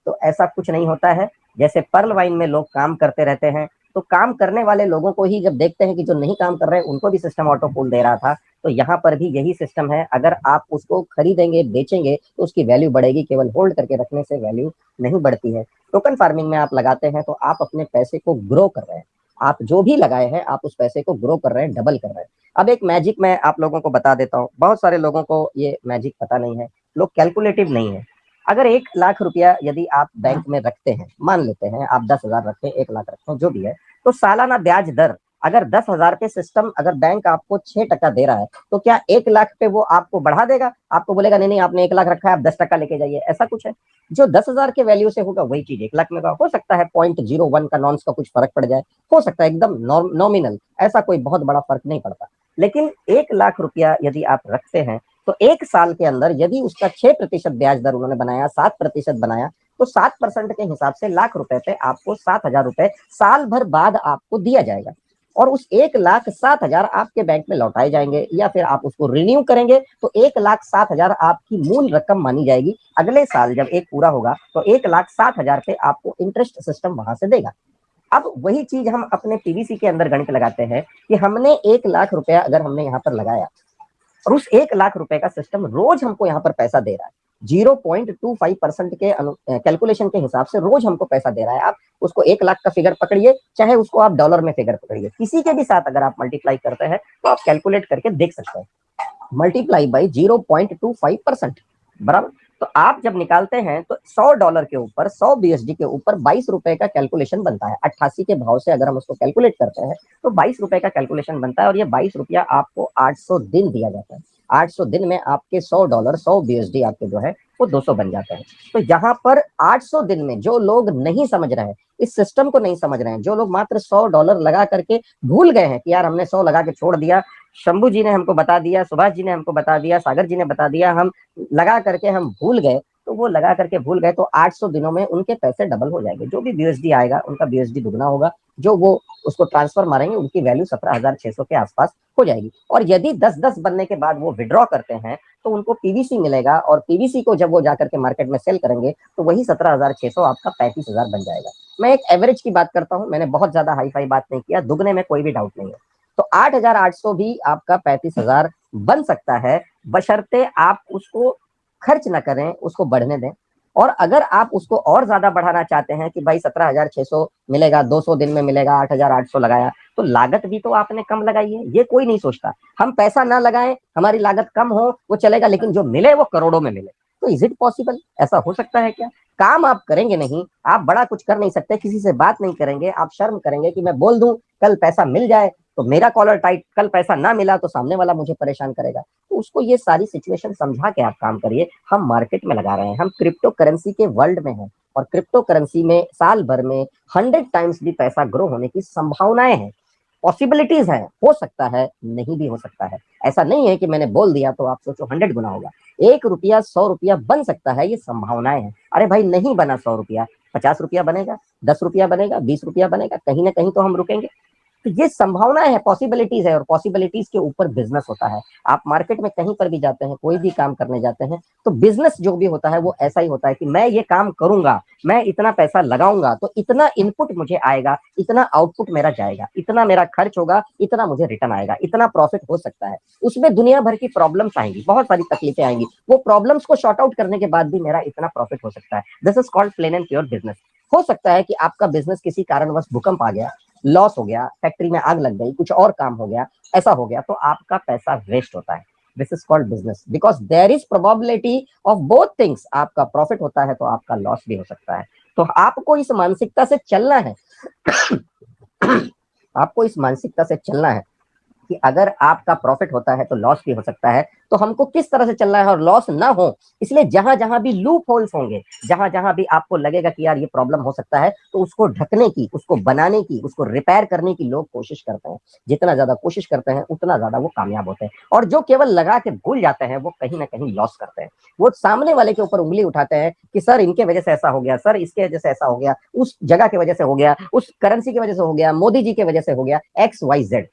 तो ऐसा कुछ नहीं होता है। जैसे पर्ल वाइन में लोग काम करते रहते हैं, तो काम करने वाले लोगों को ही जब देखते हैं कि जो नहीं काम कर रहे हैं उनको भी सिस्टम ऑटो पूल दे रहा था, तो यहाँ पर भी यही सिस्टम है। अगर आप उसको खरीदेंगे बेचेंगे तो उसकी वैल्यू बढ़ेगी, केवल होल्ड करके रखने से वैल्यू नहीं बढ़ती है। टोकन फार्मिंग में आप लगाते हैं तो आप अपने पैसे को ग्रो कर रहे हैं, आप जो भी लगाए हैं आप उस पैसे को ग्रो कर रहे हैं, डबल कर रहे हैं। अब एक मैजिक मैं आप लोगों को बता देता हूँ, बहुत सारे लोगों को ये मैजिक पता नहीं है, लोग कैलकुलेटिव नहीं है। अगर 1 लाख रुपया यदि आप बैंक में रखते हैं, मान लेते हैं आप 10,000 रखते हैं, 1 लाख रखते हैं, जो भी है, तो सालाना ब्याज दर अगर 10,000 पे सिस्टम, अगर बैंक आपको 6% दे रहा है, तो क्या 1 लाख पे वो आपको बढ़ा देगा? आपको बोलेगा नहीं नहीं आपने 1 लाख रखा है आप 10% लेके जाइए, ऐसा कुछ है? जो 10,000 के वैल्यू से होगा वही चीज 1 लाख में हो सकता है 0.01 का नॉन्स का कुछ फर्क पड़ जाए, हो सकता है एकदम नॉमिनल, ऐसा कोई बहुत बड़ा फर्क नहीं पड़ता। लेकिन 1 लाख रुपया यदि आप रखते हैं तो 1 साल के अंदर यदि उसका 6% ब्याज दर उन्होंने बनाया, 7% बनाया, तो 7% के हिसाब से लाख रुपए पे आपको 7,000 रुपए साल भर बाद आपको दिया जाएगा, और उस 1,07,000 आपके बैंक में लौटाए जाएंगे, या फिर आप उसको रिन्यू करेंगे तो 1,07,000 आपकी मूल रकम मानी जाएगी। अगले साल जब एक पूरा होगा तो 1,07,000 पे आपको इंटरेस्ट सिस्टम वहां से देगा। अब वही चीज हम अपने पीवीसी के अंदर गणित लगाते हैं कि हमने 1 लाख रुपया अगर हमने यहाँ पर लगाया और उस 1 लाख रुपए का सिस्टम रोज हमको यहाँ पर पैसा दे रहा है, 0.25% के कैलकुलेशन के हिसाब से रोज हमको पैसा दे रहा है। आप उसको 1 लाख का फिगर पकड़िए, चाहे उसको आप डॉलर में फिगर पकड़िए, किसी के भी साथ अगर आप मल्टीप्लाई करते हैं तो आप कैलकुलेट करके देख सकते हैं, मल्टीप्लाई बाई 0.25%, बराबर। तो आप जब निकालते हैं तो $100 के ऊपर, 100 BSD के ऊपर 22 रुपए का कैलकुलेशन बनता है। 88 के भाव से अगर हम उसको कैलकुलेट करते हैं तो 22 रुपए का कैलकुलेशन बनता है, और ये 22 रुपया आपको 800 दिन दिया जाता है। 800 दिन में आपके $100, 100 BSD आपके जो है वो 200 बन जाते हैं। तो यहाँ पर 800 दिन में जो लोग नहीं समझ रहे हैं, इस सिस्टम को नहीं समझ रहे हैं, जो लोग मात्र $100 लगा करके भूल गए हैं कि यार हमने 100 लगा के छोड़ दिया, शंभू जी ने हमको बता दिया, सुभाष जी ने हमको बता दिया, सागर जी ने बता दिया, हम लगा करके हम भूल गए, तो वो लगा करके भूल गए, तो 800 दिनों में उनके पैसे डबल हो जाएंगे। जो भी बीएसडी आएगा उनका बीएसडी दुगना होगा, जो वो उसको ट्रांसफर मारेंगे उनकी वैल्यू 17,600 के आसपास हो जाएगी। और यदि 10-10 बनने के बाद वो विड्रॉ करते हैं तो उनको पीवीसी मिलेगा, और पीवीसी को जब वो जाकर के मार्केट में सेल करेंगे तो वही 17,600 आपका 35,000 बन जाएगा। मैं एक एवरेज की बात करता हूँ, मैंने बहुत ज्यादा हाई फाई बात नहीं किया, दुगने में कोई भी डाउट नहीं है। तो 8,800 भी आपका 35,000 बन सकता है, बशर्ते आप उसको खर्च ना करें, उसको बढ़ने दें। और अगर आप उसको और ज्यादा बढ़ाना चाहते हैं कि भाई 17,600 मिलेगा, 200 दिन में मिलेगा, 8,800 लगाया, तो लागत भी तो आपने कम लगाई है, ये कोई नहीं सोचता। हम पैसा ना लगाएं, हमारी लागत कम हो, वो चलेगा, लेकिन जो मिले वो करोड़ों में मिले। तो इज इट पॉसिबल? ऐसा हो सकता है क्या? काम आप करेंगे नहीं, आप बड़ा कुछ कर नहीं सकते, किसी से बात नहीं करेंगे, आप शर्म करेंगे कि मैं बोल दूं कल पैसा मिल जाए तो मेरा कॉलर टाइट, कल पैसा ना मिला तो सामने वाला मुझे परेशान करेगा। तो उसको ये सारी सिचुएशन समझा के आप काम करिए। हम मार्केट में लगा रहे हैं, हम क्रिप्टो करेंसी के वर्ल्ड में हैं, और क्रिप्टो करेंसी में साल भर में 100 टाइम्स भी पैसा ग्रो होने की संभावनाएं हैं, पॉसिबिलिटीज है, हो सकता है, नहीं भी हो सकता है। ऐसा नहीं है कि मैंने बोल दिया तो आप सोचो 100 गुना होगा। 1 रुपया 100 रुपया बन सकता है, ये संभावनाएं हैं। अरे भाई नहीं बना 100 रुपया, 50 रुपया बनेगा, 10 रुपया बनेगा, 20 रुपया बनेगा, कहीं ना कहीं तो हम रुकेंगे। तो ये संभावनाएं है, पॉसिबिलिटीज है, और पॉसिबिलिटीज के ऊपर बिजनेस होता है। आप मार्केट में कहीं पर भी जाते हैं, कोई भी काम करने जाते हैं, तो बिजनेस जो भी होता है वो ऐसा ही होता है कि मैं ये काम करूंगा, मैं इतना पैसा लगाऊंगा तो इतना इनपुट मुझे आएगा, इतना आउटपुट मेरा जाएगा, इतना मेरा खर्च होगा, इतना मुझे रिटर्न आएगा, इतना प्रॉफिट हो सकता है। उसमें दुनिया भर की प्रॉब्लम्स आएंगी, बहुत सारी तकलीफें आएंगी, वो प्रॉब्लम्स को शॉर्ट आउट करने के बाद भी मेरा इतना प्रॉफिट हो सकता है। This is called plain and pure business. हो सकता है कि आपका बिजनेस किसी कारणवश भूकंप आ गया, लॉस हो गया, फैक्ट्री में आग लग गई, कुछ और काम हो गया, ऐसा हो गया, तो आपका पैसा वेस्ट होता है। This is called business, because there is probability of both things. आपका प्रॉफिट होता है तो आपका लॉस भी हो सकता है। तो आपको इस मानसिकता से चलना है आपको इस मानसिकता से चलना है कि अगर आपका प्रॉफिट होता है तो लॉस भी हो सकता है, तो हमको किस तरह से चलना है और लॉस ना हो, इसलिए जहां जहां भी लूप होल्स होंगे, जहां जहां भी आपको लगेगा कि यार ये प्रॉब्लम हो सकता है, तो उसको ढकने की, उसको बनाने की, उसको रिपेयर करने की लोग कोशिश करते हैं। जितना ज्यादा कोशिश करते हैं उतना ज्यादा वो कामयाब होते हैं, और जो केवल लगा के भूल जाते हैं वो कहीं ना कहीं लॉस करते हैं। वो सामने वाले के ऊपर उंगली उठाते हैं कि सर इनके वजह से ऐसा हो गया, सर इसके वजह से ऐसा हो गया, उस जगह की वजह से हो गया, उस करेंसी की वजह से हो गया, मोदी जी की वजह से हो गया, XYZ।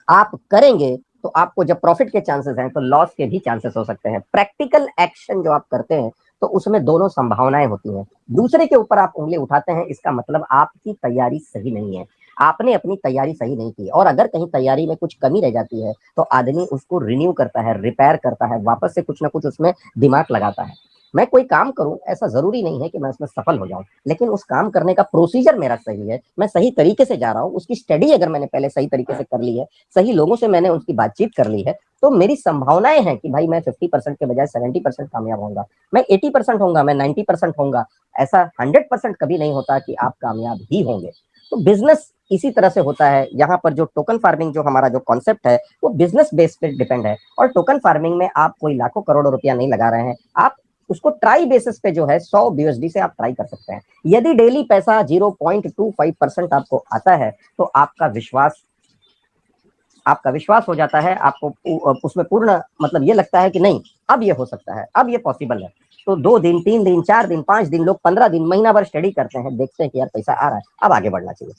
आप करेंगे तो आपको जब प्रॉफिट के चांसेस हैं तो लॉस के भी चांसेस हो सकते हैं। प्रैक्टिकल एक्शन जो आप करते हैं तो उसमें दोनों संभावनाएं होती हैं। दूसरे के ऊपर आप उंगली उठाते हैं, इसका मतलब आपकी तैयारी सही नहीं है, आपने अपनी तैयारी सही नहीं की। और अगर कहीं तैयारी में कुछ कमी रह जाती है तो आदमी उसको रिन्यू करता है, रिपेयर करता है, वापस से कुछ ना कुछ उसमें दिमाग लगाता है। मैं कोई काम करूं, ऐसा जरूरी नहीं है कि मैं उसमें सफल हो जाऊं, लेकिन उस काम करने का प्रोसीजर मेरा सही है, मैं सही तरीके से जा रहा हूं, उसकी स्टडी अगर मैंने पहले सही तरीके से कर ली है, सही लोगों से मैंने उसकी बातचीत कर ली है, तो मेरी संभावनाएं हैं कि भाई मैं 50% के बजाय 70% कामयाब होऊंगा, मैं 80% होऊंगा, मैं 90% होऊंगा। ऐसा 100% कभी नहीं होता कि आप कामयाब ही होंगे। तो बिजनेस इसी तरह से होता है। यहाँ पर जो टोकन फार्मिंग, जो हमारा जो कॉन्सेप्ट है, वो बिजनेस बेस पे डिपेंड है। और टोकन फार्मिंग में आप कोई लाखों करोड़ों रुपया नहीं लगा रहे हैं, आप उसको ट्राई बेसिस पे जो है 100 BUSD से आप ट्राई कर सकते हैं। यदि डेली पैसा 0.25% आपको आता है तो आपका विश्वास हो जाता है, आपको उसमें पूर्ण मतलब ये लगता है कि नहीं, अब ये हो सकता है, अब ये पॉसिबल है। तो 2 दिन, 3 दिन, 4 दिन, 5 दिन, लोग 15 दिन, महीना भर स्टडी करते हैं, देखते हैं कि यार पैसा आ रहा है, अब आगे बढ़ना चाहिए,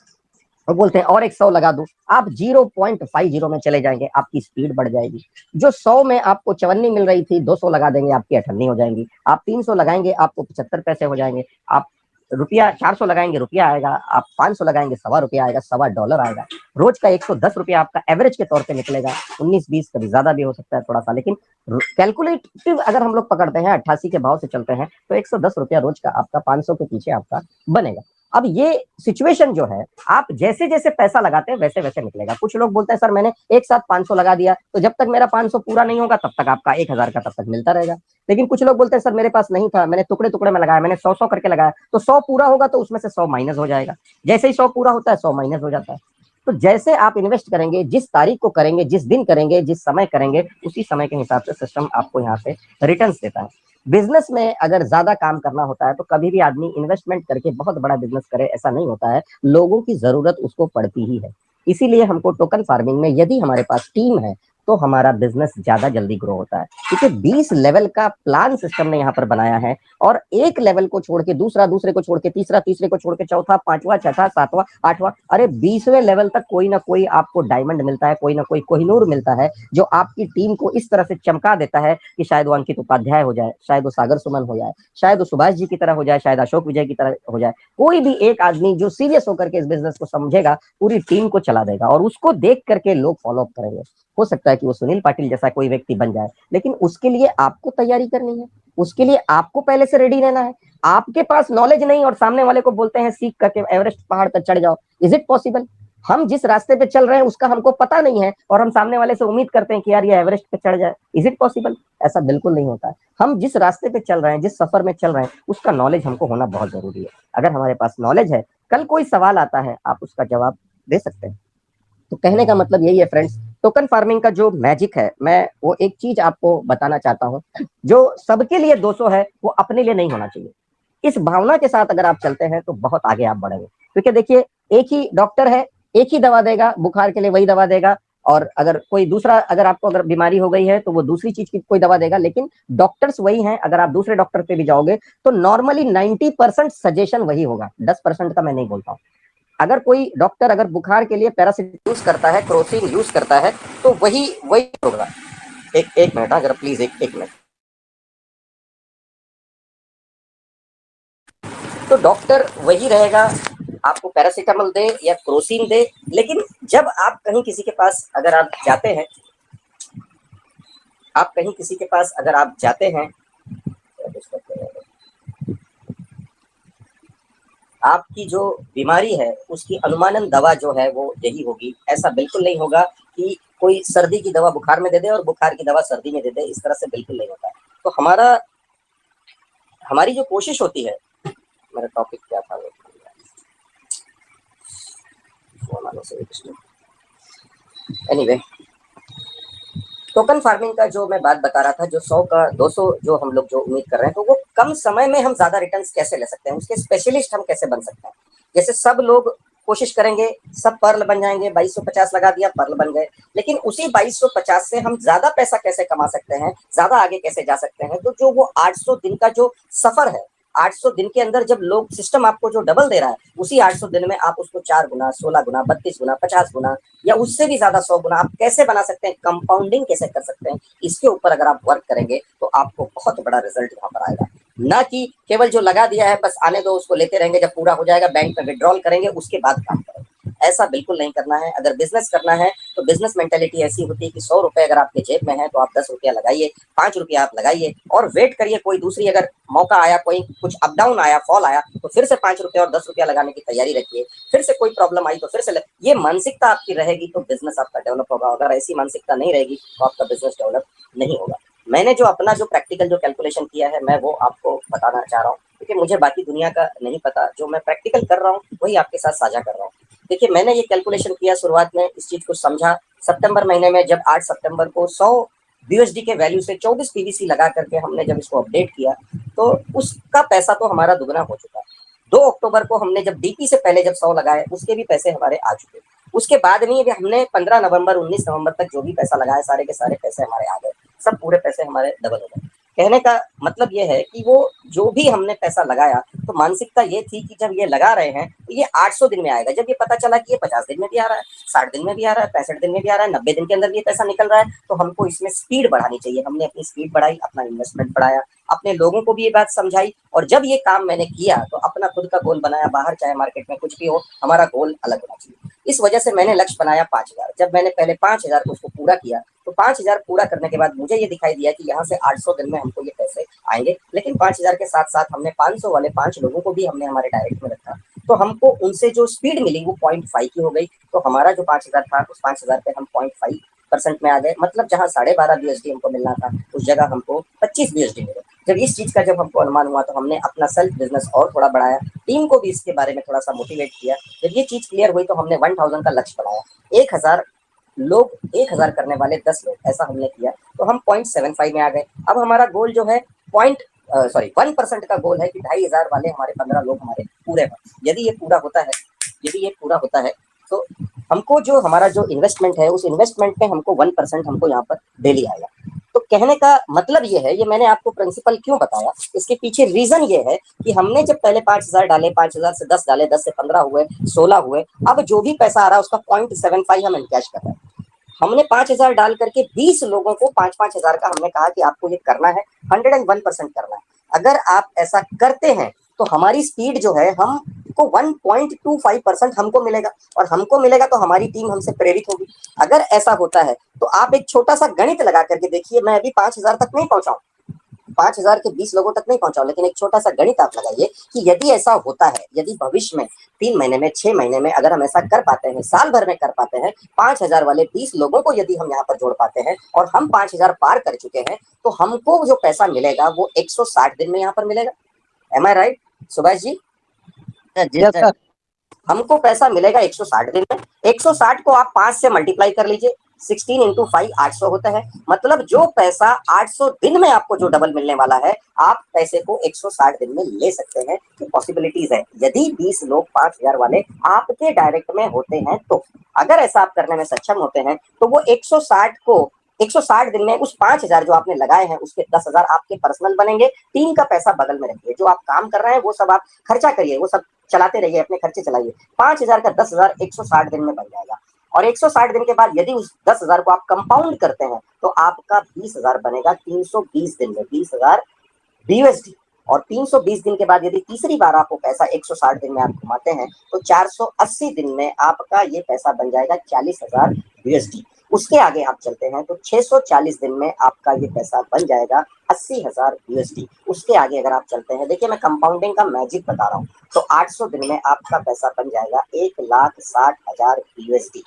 और बोलते हैं और एक 100 लगा दो। आप 0.50 में चले जाएंगे, आपकी स्पीड बढ़ जाएगी। जो 100 में आपको चवन्नी मिल रही थी, 200 लगा देंगे, आपकी 98 हो जाएंगी। आप 300 लगाएंगे, आपको 75 पैसे हो जाएंगे। आप रुपया 400 लगाएंगे, रुपया आएगा। आप 500 लगाएंगे, $1.25 आएगा, $1.25 आएगा। रोज का 110 रुपया आपका एवरेज के तौर पे निकलेगा। 19-20 कभी ज्यादा भी हो सकता है थोड़ा सा, लेकिन कैलकुलेटिव अगर हम लोग पकड़ते हैं, 88 के भाव से चलते हैं, तो 110 रुपया रोज का आपका 500 के पीछे आपका बनेगा। अब ये सिचुएशन जो है, आप जैसे जैसे पैसा लगाते हैं वैसे वैसे निकलेगा। कुछ लोग बोलते हैं सर मैंने एक साथ 500 लगा दिया, तो जब तक मेरा 500 पूरा नहीं होगा तब तक आपका 1000 का तब तक मिलता रहेगा। लेकिन कुछ लोग बोलते हैं सर मेरे पास नहीं था, मैंने टुकड़े टुकड़े में लगाया, मैंने 100-100 करके लगाया, तो 100 पूरा होगा तो उसमें से 100 माइनस हो जाएगा। जैसे ही 100 पूरा होता है 100 माइनस हो जाता है। तो जैसे आप इन्वेस्ट करेंगे, जिस तारीख को करेंगे, जिस दिन करेंगे, जिस समय करेंगे, उसी समय के हिसाब से सिस्टम आपको यहाँ से रिटर्न्स देता है। बिजनेस में अगर ज्यादा काम करना होता है तो कभी भी आदमी इन्वेस्टमेंट करके बहुत बड़ा बिजनेस करे, ऐसा नहीं होता है। लोगों की जरूरत उसको पड़ती ही है। इसीलिए हमको टोकन फार्मिंग में यदि हमारे पास टीम है तो हमारा बिजनेस ज्यादा जल्दी ग्रो होता है, क्योंकि 20 लेवल का प्लान सिस्टम ने यहाँ पर बनाया है। और एक लेवल को छोड़ के दूसरा, दूसरे को छोड़ के तीसरा, तीसरे को छोड़ के चौथा, पांचवा, छठा, सातवां, आठवां, अरे 20वें लेवल तक कोई ना कोई आपको डायमंड मिलता है, कोई ना कोई कोहिनूर मिलता है, जो आपकी टीम को इस तरह से चमका देता है कि शायद वो अंकित उपाध्याय हो जाए, शायद वो सागर सुमन हो जाए, शायद वो सुभाष जी की तरह हो जाए, शायद अशोक विजय की तरह हो जाए। कोई भी एक आदमी जो सीरियस होकर के इस बिजनेस को समझेगा, पूरी टीम को चला देगा, और उसको देख करके लोग फॉलो अप करेंगे। हो सकता है कि वो सुनील पाटिल जैसा कोई व्यक्ति बन जाए, लेकिन उसके लिए आपको तैयारी करनी है, उसके लिए आपको पहले से रेडी रहना है। आपके पास नॉलेज नहीं और सामने वाले को बोलते हैं सीख करके एवरेस्ट पहाड़ पर चढ़ जाओ, इज इट पॉसिबल? हम जिस रास्ते पे चल रहे हैं उसका हमको पता नहीं है और हम सामने वाले से उम्मीद करते हैं कि यार ये एवरेस्ट पे चढ़ जाए, इज इट पॉसिबल? ऐसा बिल्कुल नहीं होता है। हम जिस रास्ते पे चल रहे हैं, जिस सफर में चल रहे हैं, उसका नॉलेज हमको होना बहुत जरूरी है। अगर हमारे पास नॉलेज है, कल कोई सवाल आता है, आप उसका जवाब दे सकते हैं। तो कहने का मतलब यही है फ्रेंड्स, टोकन फार्मिंग का जो मैजिक है, मैं वो एक चीज आपको बताना चाहता हूँ, जो सबके लिए 200 है वो अपने लिए नहीं होना चाहिए। इस भावना के साथ अगर आप चलते हैं तो बहुत आगे आप बढ़ेंगे। क्योंकि देखिए, एक ही डॉक्टर है, एक ही दवा देगा, बुखार के लिए वही दवा देगा, और अगर कोई दूसरा, अगर आपको अगर बीमारी हो गई है तो वो दूसरी चीज की कोई दवा देगा, लेकिन डॉक्टर्स वही हैं। अगर आप दूसरे डॉक्टर पे भी जाओगे तो नॉर्मली 90% सजेशन वही होगा, 10% का मैं नहीं बोलता हूँ। अगर कोई डॉक्टर अगर बुखार के लिए पैरासिटामोल यूज करता है, क्रोसिन यूज करता है, तो वही वही होगा। एक मिनट, अगर प्लीज एक मिनट। तो डॉक्टर वही रहेगा, आपको पैरासिटामोल दे या क्रोसिन दे। लेकिन जब आप कहीं किसी के पास अगर आप जाते हैं, आप कहीं किसी के पास अगर आप जाते हैं, आपकी जो बीमारी है उसकी अनुमानन दवा जो है वो यही होगी। ऐसा बिल्कुल नहीं होगा कि कोई सर्दी की दवा बुखार में दे दे और बुखार की दवा सर्दी में दे दे, इस तरह से बिल्कुल नहीं होता है। तो हमारी जो कोशिश होती है, मेरा टॉपिक क्या था, एनीवे, टोकन फार्मिंग का जो मैं बात बता रहा था, जो 100 का 200 जो हम लोग जो उम्मीद कर रहे हैं, तो वो कम समय में हम ज़्यादा रिटर्न्स कैसे ले सकते हैं, उसके स्पेशलिस्ट हम कैसे बन सकते हैं। जैसे सब लोग कोशिश करेंगे, सब पर्ल बन जाएँगे, 2250 लगा दिया, पर्ल बन गए। लेकिन उसी 2250 से हम ज़्यादा पैसा कैसे कमा सकते हैं, ज़्यादा आगे कैसे जा सकते हैं, तो जो वो 800 दिन का जो सफ़र है, 800 दिन के अंदर जब लोग सिस्टम आपको जो डबल दे रहा है, उसी 800 दिन में आप उसको 4 गुना, 16 गुना, 32 गुना, 50 गुना या उससे भी ज़्यादा 100 गुना आप कैसे बना सकते हैं, कंपाउंडिंग कैसे कर सकते हैं, इसके ऊपर अगर आप वर्क करेंगे तो आपको बहुत बड़ा रिजल्ट यहाँ पर आएगा। ना कि केवल जो लगा दिया है बस आने दो, उसको लेते रहेंगे, जब पूरा हो जाएगा बैंक में विड्रॉल करेंगे, उसके बाद काम करेंगे। ऐसा बिल्कुल नहीं करना है। अगर बिजनेस करना है तो बिजनेस मेंटेलिटी ऐसी होती है कि 100 रुपए अगर आपके जेब में है तो आप 10 रुपया लगाइए, 5 रुपया आप लगाइए और वेट करिए, कोई दूसरी अगर मौका आया, कोई कुछ अप डाउन आया, फॉल आया, तो फिर से 5 रुपया और 10 रुपया लगाने की तैयारी रखिए। फिर से कोई प्रॉब्लम आई तो फिर से ये मानसिकता आपकी रहेगी तो बिजनेस आपका डेवलप होगा। अगर ऐसी मानसिकता नहीं रहेगी तो आपका बिजनेस डेवलप नहीं होगा। मैंने जो अपना जो प्रैक्टिकल जो कैलकुलेशन किया है, मैं वो आपको बताना चाह रहा हूँ, क्योंकि मुझे बाकी दुनिया का नहीं पता। जो मैं प्रैक्टिकल कर रहा हूँ वही आपके साथ साझा कर रहा हूँ। देखिए, मैंने ये कैलकुलेशन किया, शुरुआत में इस चीज को समझा सितंबर महीने में, जब 8 सितंबर को 100 बीएसडी के वैल्यू से 24 पीवीसी लगा करके हमने जब इसको अपडेट किया, तो उसका पैसा तो हमारा दुगना हो चुका। 2 अक्टूबर को हमने जब डीपी से पहले जब 100 लगाए, उसके भी पैसे हमारे आ चुके। उसके बाद में भी हमने 15 नवंबर 19 नवंबर तक जो भी पैसा लगाया, सारे के सारे पैसे हमारे आ गए। सब पूरे पैसे हमारे डबल हो गए। कहने का मतलब ये है कि वो जो भी हमने पैसा लगाया, तो मानसिकता ये थी कि जब ये लगा रहे हैं तो ये 800 दिन में आएगा। जब ये पता चला कि ये 50 दिन में भी आ रहा है, 60 दिन में भी आ रहा है, 65 दिन में भी आ रहा है, 90 दिन के अंदर भी ये पैसा निकल रहा है, तो हमको इसमें स्पीड बढ़ानी चाहिए। हमने अपनी स्पीड बढ़ाई, अपना इन्वेस्टमेंट बढ़ाया, अपने लोगों को भी ये बात समझाई, और जब ये काम मैंने किया तो अपना खुद का गोल बनाया। बाहर चाहे मार्केट में कुछ भी हो, हमारा गोल अलग होना चाहिए। इस वजह से मैंने लक्ष्य बनाया 5000। जब मैंने पहले 5000 को उसको पूरा किया, तो 5000 पूरा करने के बाद मुझे ये दिखाई दिया कि यहाँ से 800 दिन में हमको ये पैसे आएंगे। लेकिन 5000 के साथ साथ हमने 500 वाले 5 लोगों को भी हमने हमारे डायरेक्ट में रखा, तो हमको उनसे जो स्पीड मिली वो 0.5 की हो गई। तो हमारा जो 5000 था, उस 5000 पे हम 0.5% में आ गए। मतलब जहाँ 12.5 बीएसडी हमको मिलना था, उस जगह हमको 25 बीएसडी मिले। जब इस चीज का जब हमको अनुमान हुआ, तो हमने अपना सेल्फ बिजनेस और थोड़ा बढ़ाया, टीम को भी इसके बारे में थोड़ा सा मोटिवेट किया। जब ये चीज क्लियर हुई तो हमने 1000 का लक्ष्य बढ़ाया। 1000 लोग, 1000 करने वाले 10 लोग, ऐसा हमने किया, तो हम 0.75 में आ गए। अब हमारा गोल जो है 1% का गोल है कि 2500 वाले हमारे 15 लोग हमारे पूरे हों। यदि ये पूरा होता है, यदि ये पूरा होता है, तो हमको जो हमारा जो इन्वेस्टमेंट है, उस इन्वेस्टमेंट में हमको 1% हमको यहाँ पर डेली आएगा। तो कहने का मतलब ये है, ये मैंने आपको प्रिंसिपल क्यों बताया, इसके पीछे रीजन ये है कि हमने जब पहले 5000 डाले, 5000 से 10 डाले, 10 से 15 हुए, 16 हुए, अब जो भी पैसा आ रहा है उसका 0.75 हम इनकैश कर रहे हैं। हमने 5000 डाल करके 20 लोगों को 5-5 हजार का हमने कहा कि आपको ये करना है, 101% करना है। अगर आप ऐसा करते हैं तो हमारी स्पीड जो है, हमको 1.25% हमको मिलेगा, और हमको मिलेगा तो हमारी टीम हमसे प्रेरित होगी। अगर ऐसा होता है तो आप एक छोटा सा गणित लगा करके देखिए। मैं अभी 5000 तक नहीं पहुंचा, 5000 के 20 लोगों तक नहीं पहुंचा, लेकिन एक छोटा सा गणित आप लगाइए कि यदि ऐसा होता है, यदि भविष्य में 3 महीने में, 6 महीने में अगर हम ऐसा कर पाते हैं, साल भर में कर पाते हैं, 5000 वाले 20 लोगों को यदि हम यहाँ पर जोड़ पाते हैं और हम 5000 पार कर चुके हैं, तो हमको जो पैसा मिलेगा वो 160 दिन में यहाँ पर मिलेगा। एम आई राइट सुभाष जी? जी सर। हमको पैसा मिलेगा 160 दिन में। 160 को आप 5 से मल्टीप्लाई कर लीजिए, 16 इंटू 5 800 होता है। मतलब जो पैसा 800 दिन में आपको जो डबल मिलने वाला है, आप पैसे को 160 दिन में ले सकते हैं। ये पॉसिबिलिटीज है, यदि 20 लोग 5000 वाले आपके डायरेक्ट में होते हैं तो। अगर ऐसा आप करने में सक्षम होते हैं तो वो 160 को 160 दिन में उस 5000 जो आपने लगाए हैं, उसके 10,000 आपके पर्सनल बनेंगे। टीम का पैसा बगल में रखिए, जो आप काम कर रहे हैं वो सब आप खर्चा करिए, वो सब चलाते रहिए, अपने खर्चे चलाइए। 5000 का 10,000 160 दिन में बन जाएगा, और 160 दिन के बाद यदि उस 10,000 को आप कंपाउंड करते हैं तो आपका 20,000 बनेगा 320 दिन में, 20,000 बीएसडी। और 320 दिन के बाद यदि तीसरी बार आपको पैसा 160 दिन में आप कमाते हैं, तो 480 दिन में आपका ये पैसा बन जाएगा 40,000 यूएसडी। उसके आगे आप चलते हैं तो 640 दिन में आपका ये पैसा बन जाएगा 80,000 यूएसडी। उसके आगे अगर आप चलते हैं, देखिए मैं कंपाउंडिंग का मैजिक बता रहा हूँ, तो 800 दिन में आपका पैसा बन जाएगा 1,60,000 यूएसडी।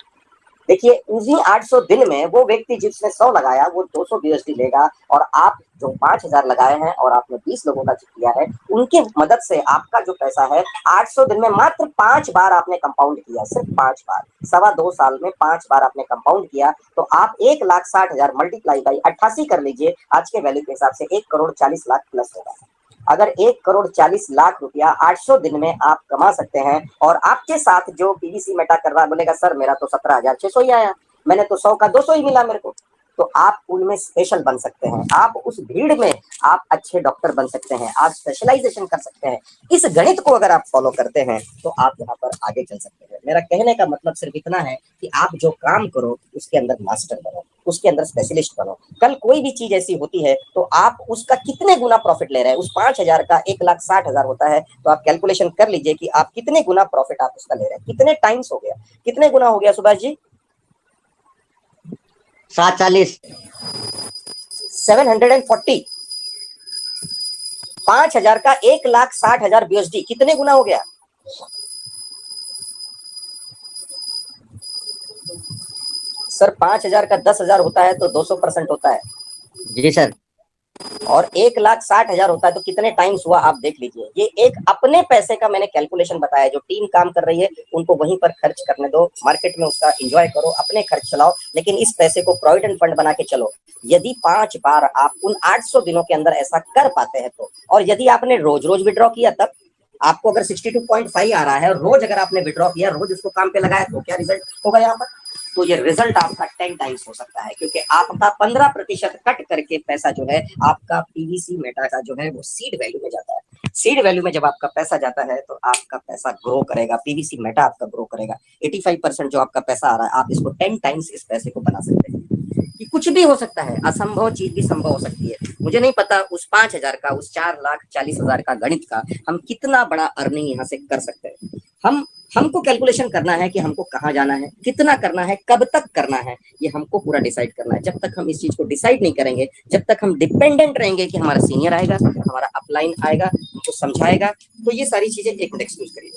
देखिए उन्हीं 800 दिन में वो व्यक्ति जिसने 100 लगाया वो 200 यूएसडी लेगा, और आप जो 5000 लगाए हैं और आपने 20 लोगों का किया है, उनकी मदद से आपका जो पैसा है 800 दिन में मात्र 5 बार आपने कंपाउंड किया, सिर्फ 5 बार, 2.25 साल में 5 बार आपने कंपाउंड किया, तो आप 1,60,000 मल्टीप्लाई बाई 88 कर लीजिए, आज के वैल्यू के हिसाब से 1,40,00,000 प्लस होगा। अगर 1,40,00,000 रुपया 800 दिन में आप कमा सकते हैं, और आपके साथ जो पीवीसी मेटा कर रहा है बोलेगा सर मेरा तो 17,600 ही आया, मैंने तो 100 का 200 ही मिला मेरे को, तो आप उनमें स्पेशल बन सकते हैं, आप उस भीड़ में आप अच्छे डॉक्टर बन सकते हैं, आप स्पेशलाइजेशन कर सकते हैं। इस गणित को अगर आप फॉलो करते हैं तो आप यहाँ पर आगे चल सकते हैं। मेरा कहने का मतलब सिर्फ इतना है कि आप जो काम करो उसके अंदर मास्टर बनो, उसके अंदर स्पेशलिस्ट बनो। कल कोई भी चीज ऐसी होती है तो आप उसका कितने गुना प्रॉफिट ले रहे हैं, उस 5,000 का 1,60,000 होता है, तो आप कैलकुलेशन कर लीजिए कि आप कितने गुना प्रॉफिट आप उसका ले रहे हैं, कितने टाइम्स हो गया, कितने गुना हो गया सुभाष जी? 740। 740। 5,000 का 1,60,000 यूएसडी कितने गुना हो गया? सर 5,000 का 10,000 होता है तो 200% होता है, जी सर। और 1,60,000 होता है तो कितने टाइम्स हुआ आप देख लीजिए। ये एक अपने पैसे का मैंने कैलकुलेशन बताया, जो टीम काम कर रही है उनको वहीं पर खर्च करने दो, मार्केट में उसका एंजॉय करो, अपने खर्च चलाओ, लेकिन इस पैसे को प्रोविडेंट फंड बना के चलो। यदि 5 बार आप उन 800 दिनों के अंदर ऐसा कर पाते हैं तो, और यदि आपने रोज रोज विड्रॉ किया, तब आपको अगर 62.5 आ रहा है और रोज अगर आपने विड्रॉ किया, रोज उसको काम पे लगाया, तो क्या रिजल्ट होगा यहाँ पर? तो ये रिजल्ट आपका 10 टाइम्स हो सकता है, क्योंकि आपका 15% कट करके पैसा जो है आपका पीवीसी मेटा का जो है वो सीड वैल्यू में जाता है। सीड वैल्यू में जब आपका पैसा जाता है तो आपका पैसा ग्रो करेगा, पीवीसी मेटा आपका ग्रो करेगा। 85% जो आपका पैसा आ रहा है, आप इसको 10 टाइम्स इस पैसे को बना सकते हैं। कि कुछ भी हो सकता है, असंभव चीज भी संभव हो सकती है। मुझे नहीं पता उस 5,000 का, उस 4,40,000 का गणित का हम कितना बड़ा अर्निंग यहाँ से कर सकते हैं। हमको कैलकुलेशन करना है कि हमको कहाँ जाना है, कितना करना है, कब तक करना है, ये हमको पूरा डिसाइड करना है। जब तक हम इस चीज को डिसाइड नहीं करेंगे, जब तक हम डिपेंडेंट रहेंगे कि हमारा सीनियर आएगा, हमारा अपलाइन आएगा, हमको समझाएगा, तो ये सारी चीजें एक मिनट एक्सक्यूज करिए।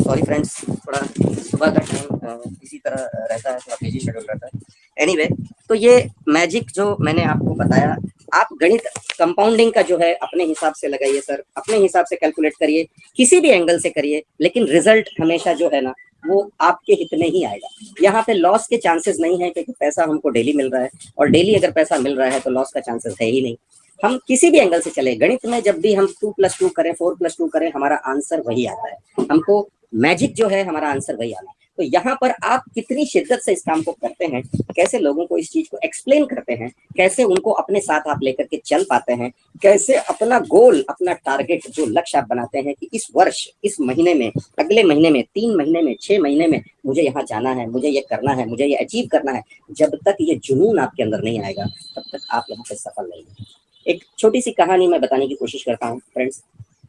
सॉरी फ्रेंड्स, थोड़ा सुबह का टाइम इसी तरह रहता है, थोड़ा बिजी शेड्यूल रहता है। एनीवे, तो ये मैजिक जो मैंने आपको बताया, आप गणित कंपाउंडिंग का जो है अपने हिसाब से लगाइए सर, अपने हिसाब से कैलकुलेट करिए, किसी भी एंगल से करिए, लेकिन रिजल्ट हमेशा जो है ना वो आपके हित में ही आएगा। यहाँ पे लॉस के चांसेस नहीं है, क्योंकि पैसा हमको डेली मिल रहा है, और डेली अगर पैसा मिल रहा है तो लॉस का चांसेस है ही नहीं। हम किसी भी एंगल से चले, गणित में जब भी हम 2+2 करें, 4+2 करें, हमारा आंसर वही आता है। हमको मैजिक जो है हमारा आंसर वही आना है। तो यहाँ पर आप कितनी शिद्दत से इस काम को करते हैं, कैसे लोगों को इस चीज को एक्सप्लेन करते हैं, कैसे उनको अपने साथ आप लेकर के चल पाते हैं, कैसे अपना गोल, अपना टारगेट, जो लक्ष्य आप बनाते हैं कि इस वर्ष, इस महीने में, अगले महीने में, 3 महीने में, 6 महीने में मुझे यहाँ जाना है, मुझे ये करना है, मुझे ये अचीव करना है। जब तक ये जुनून आपके अंदर नहीं आएगा तब तक आप यहाँ पे सफल नहीं होंगे। एक छोटी सी कहानी मैं बताने की कोशिश करता हूँ फ्रेंड्स।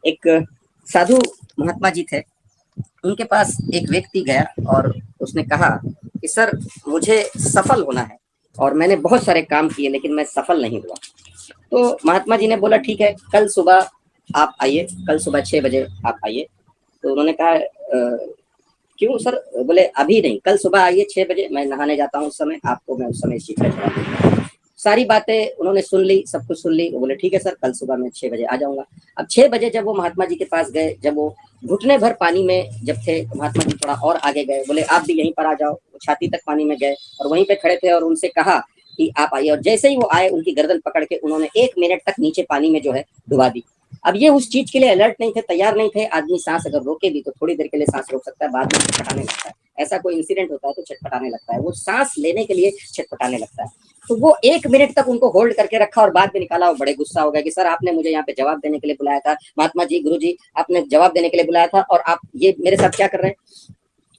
एक साधु महात्मा जी थे, उनके पास एक व्यक्ति गया और उसने कहा कि सर मुझे सफल होना है, और मैंने बहुत सारे काम किए लेकिन मैं सफल नहीं हुआ। तो महात्मा जी ने बोला ठीक है, कल सुबह आप आइए, कल सुबह 6 बजे आप आइए। तो उन्होंने कहा क्यों सर? बोले अभी नहीं, कल सुबह आइए 6 बजे, मैं नहाने जाता हूँ उस समय, आपको मैं उस समय इस चीज का जवाब दूंगा। सारी बातें उन्होंने सुन ली, सब कुछ सुन ली। वो बोले ठीक है सर, कल सुबह मैं 6 बजे आ जाऊंगा। अब 6 बजे जब वो महात्मा जी के पास गए, जब वो घुटने भर पानी में जब थे, महात्मा जी थोड़ा और आगे गए, बोले आप भी यहीं पर आ जाओ। वो छाती तक पानी में गए और वहीं पे खड़े थे और उनसे कहा कि आप आइए। और जैसे ही वो आए, उनकी गर्दन पकड़ के उन्होंने 1 मिनट तक नीचे पानी में जो है डुबा दी। अब ये उस चीज के लिए अलर्ट नहीं थे, तैयार नहीं थे। आदमी सांस अगर रोके भी तो थोड़ी देर के लिए सांस रोक सकता है, बाद में छटपटाने लगता है। ऐसा कोई इंसिडेंट होता है तो छटपटाने लगता है, वो सांस लेने के लिए छटपटाने लगता है। तो वो 1 मिनट तक उनको होल्ड करके रखा और बाद में निकाला। वो बड़े गुस्सा हो गया कि सर आपने मुझे यहाँ पे जवाब देने के लिए बुलाया था, महात्मा जी, गुरु जी, आपने जवाब देने के लिए बुलाया था और आप ये मेरे साथ क्या कर रहे हैं?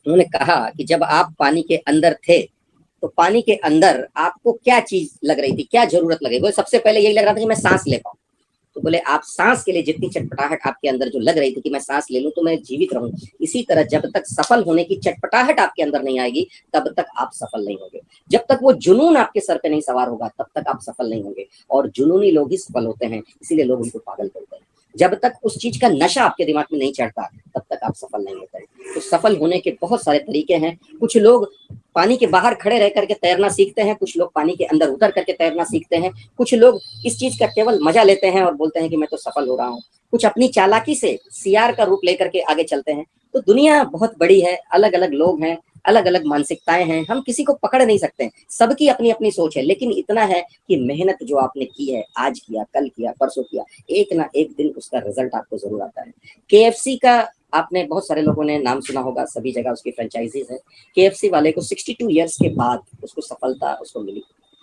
उन्होंने कहा कि जब आप पानी के अंदर थे तो पानी के अंदर आपको क्या चीज लग रही थी, क्या जरूरत लगी? वो सबसे पहले यही लग रहा था कि मैं सांस ले पाऊं। तो बोले आप सांस के लिए जितनी चटपटाहट आपके अंदर जो लग रही थी कि मैं सांस ले लूं तो मैं जीवित रहूं, इसी तरह जब तक सफल होने की चटपटाहट आपके अंदर नहीं आएगी तब तक आप सफल नहीं होंगे। जब तक वो जुनून आपके सर पे नहीं सवार होगा तब तक आप सफल नहीं होंगे। और जुनूनी लोग ही सफल होते हैं, इसीलिए लोग उनको पागल बोलते हैं। जब तक उस चीज का नशा आपके दिमाग में नहीं चढ़ता तब तक आप सफल नहीं होते। तो सफल होने के बहुत सारे तरीके हैं। कुछ लोग पानी के बाहर खड़े रह करके तैरना सीखते हैं, कुछ लोग पानी के अंदर उतर करके तैरना सीखते हैं, कुछ लोग इस चीज का केवल मजा लेते हैं और बोलते हैं कि मैं तो सफल हो रहा हूँ, कुछ अपनी चालाकी से सियार का रूप लेकर के आगे चलते हैं। तो दुनिया बहुत बड़ी है, अलग अलग लोग हैं, अलग अलग मानसिकताएं हैं, हम किसी को पकड़ नहीं सकते, सबकी अपनी अपनी सोच है। लेकिन इतना है कि मेहनत जो आपने की है, आज किया, कल किया, परसों किया, एक ना एक दिन उसका रिजल्ट आपको जरूर आता है। केएफसी का आपने बहुत सारे लोगों ने नाम सुना होगा, सभी जगह उसकी फ्रेंचाइजीज है। केएफसी वाले को 62 ईयर्स के बाद उसको सफलता उसको मिली।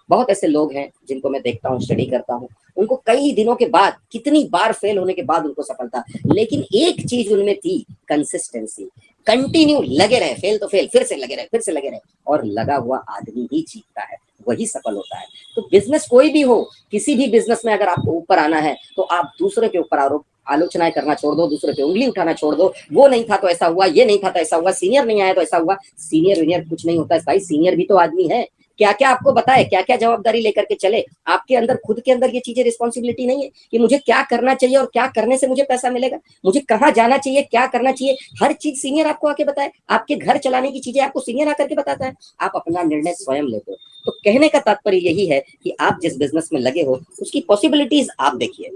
बहुत ऐसे लोग हैं जिनको मैं देखता हूँ, स्टडी करता हूँ, उनको कई दिनों के बाद, कितनी बार फेल होने के बाद उनको सफलता, लेकिन एक चीज उनमें थी, कंसिस्टेंसी। कंटिन्यू लगे रहे, फेल तो फेल, फिर से लगे रहे, फिर से लगे रहे, और लगा हुआ आदमी ही जीतता है, वही सफल होता है। तो बिजनेस कोई भी हो, किसी भी बिजनेस में अगर आपको ऊपर आना है तो आप दूसरे के ऊपर आरोप आलोचनाएं करना छोड़ दो, दूसरे पे उंगली उठाना छोड़ दो, वो नहीं था तो ऐसा हुआ, ये नहीं था तो ऐसा हुआ, सीनियर नहीं आया तो ऐसा हुआ। सीनियर वीनियर कुछ नहीं होता है भाई, सीनियर भी तो आदमी है। क्या क्या आपको बताए, क्या क्या जवाबदारी लेकर के चले, आपके अंदर खुद के अंदर ये चीजें रिस्पॉन्सिबिलिटी नहीं है कि मुझे क्या करना चाहिए और क्या करने से मुझे पैसा मिलेगा, मुझे कहाँ जाना चाहिए, क्या करना चाहिए, हर चीज सीनियर आपको आके बताए। आपके घर चलाने की चीजें आपको सीनियर आकर के बताता है, आप अपना निर्णय स्वयं लेते हो। तो कहने का तात्पर्य यही है कि आप जिस बिजनेस में लगे हो उसकी पॉसिबिलिटीज आप देखिए,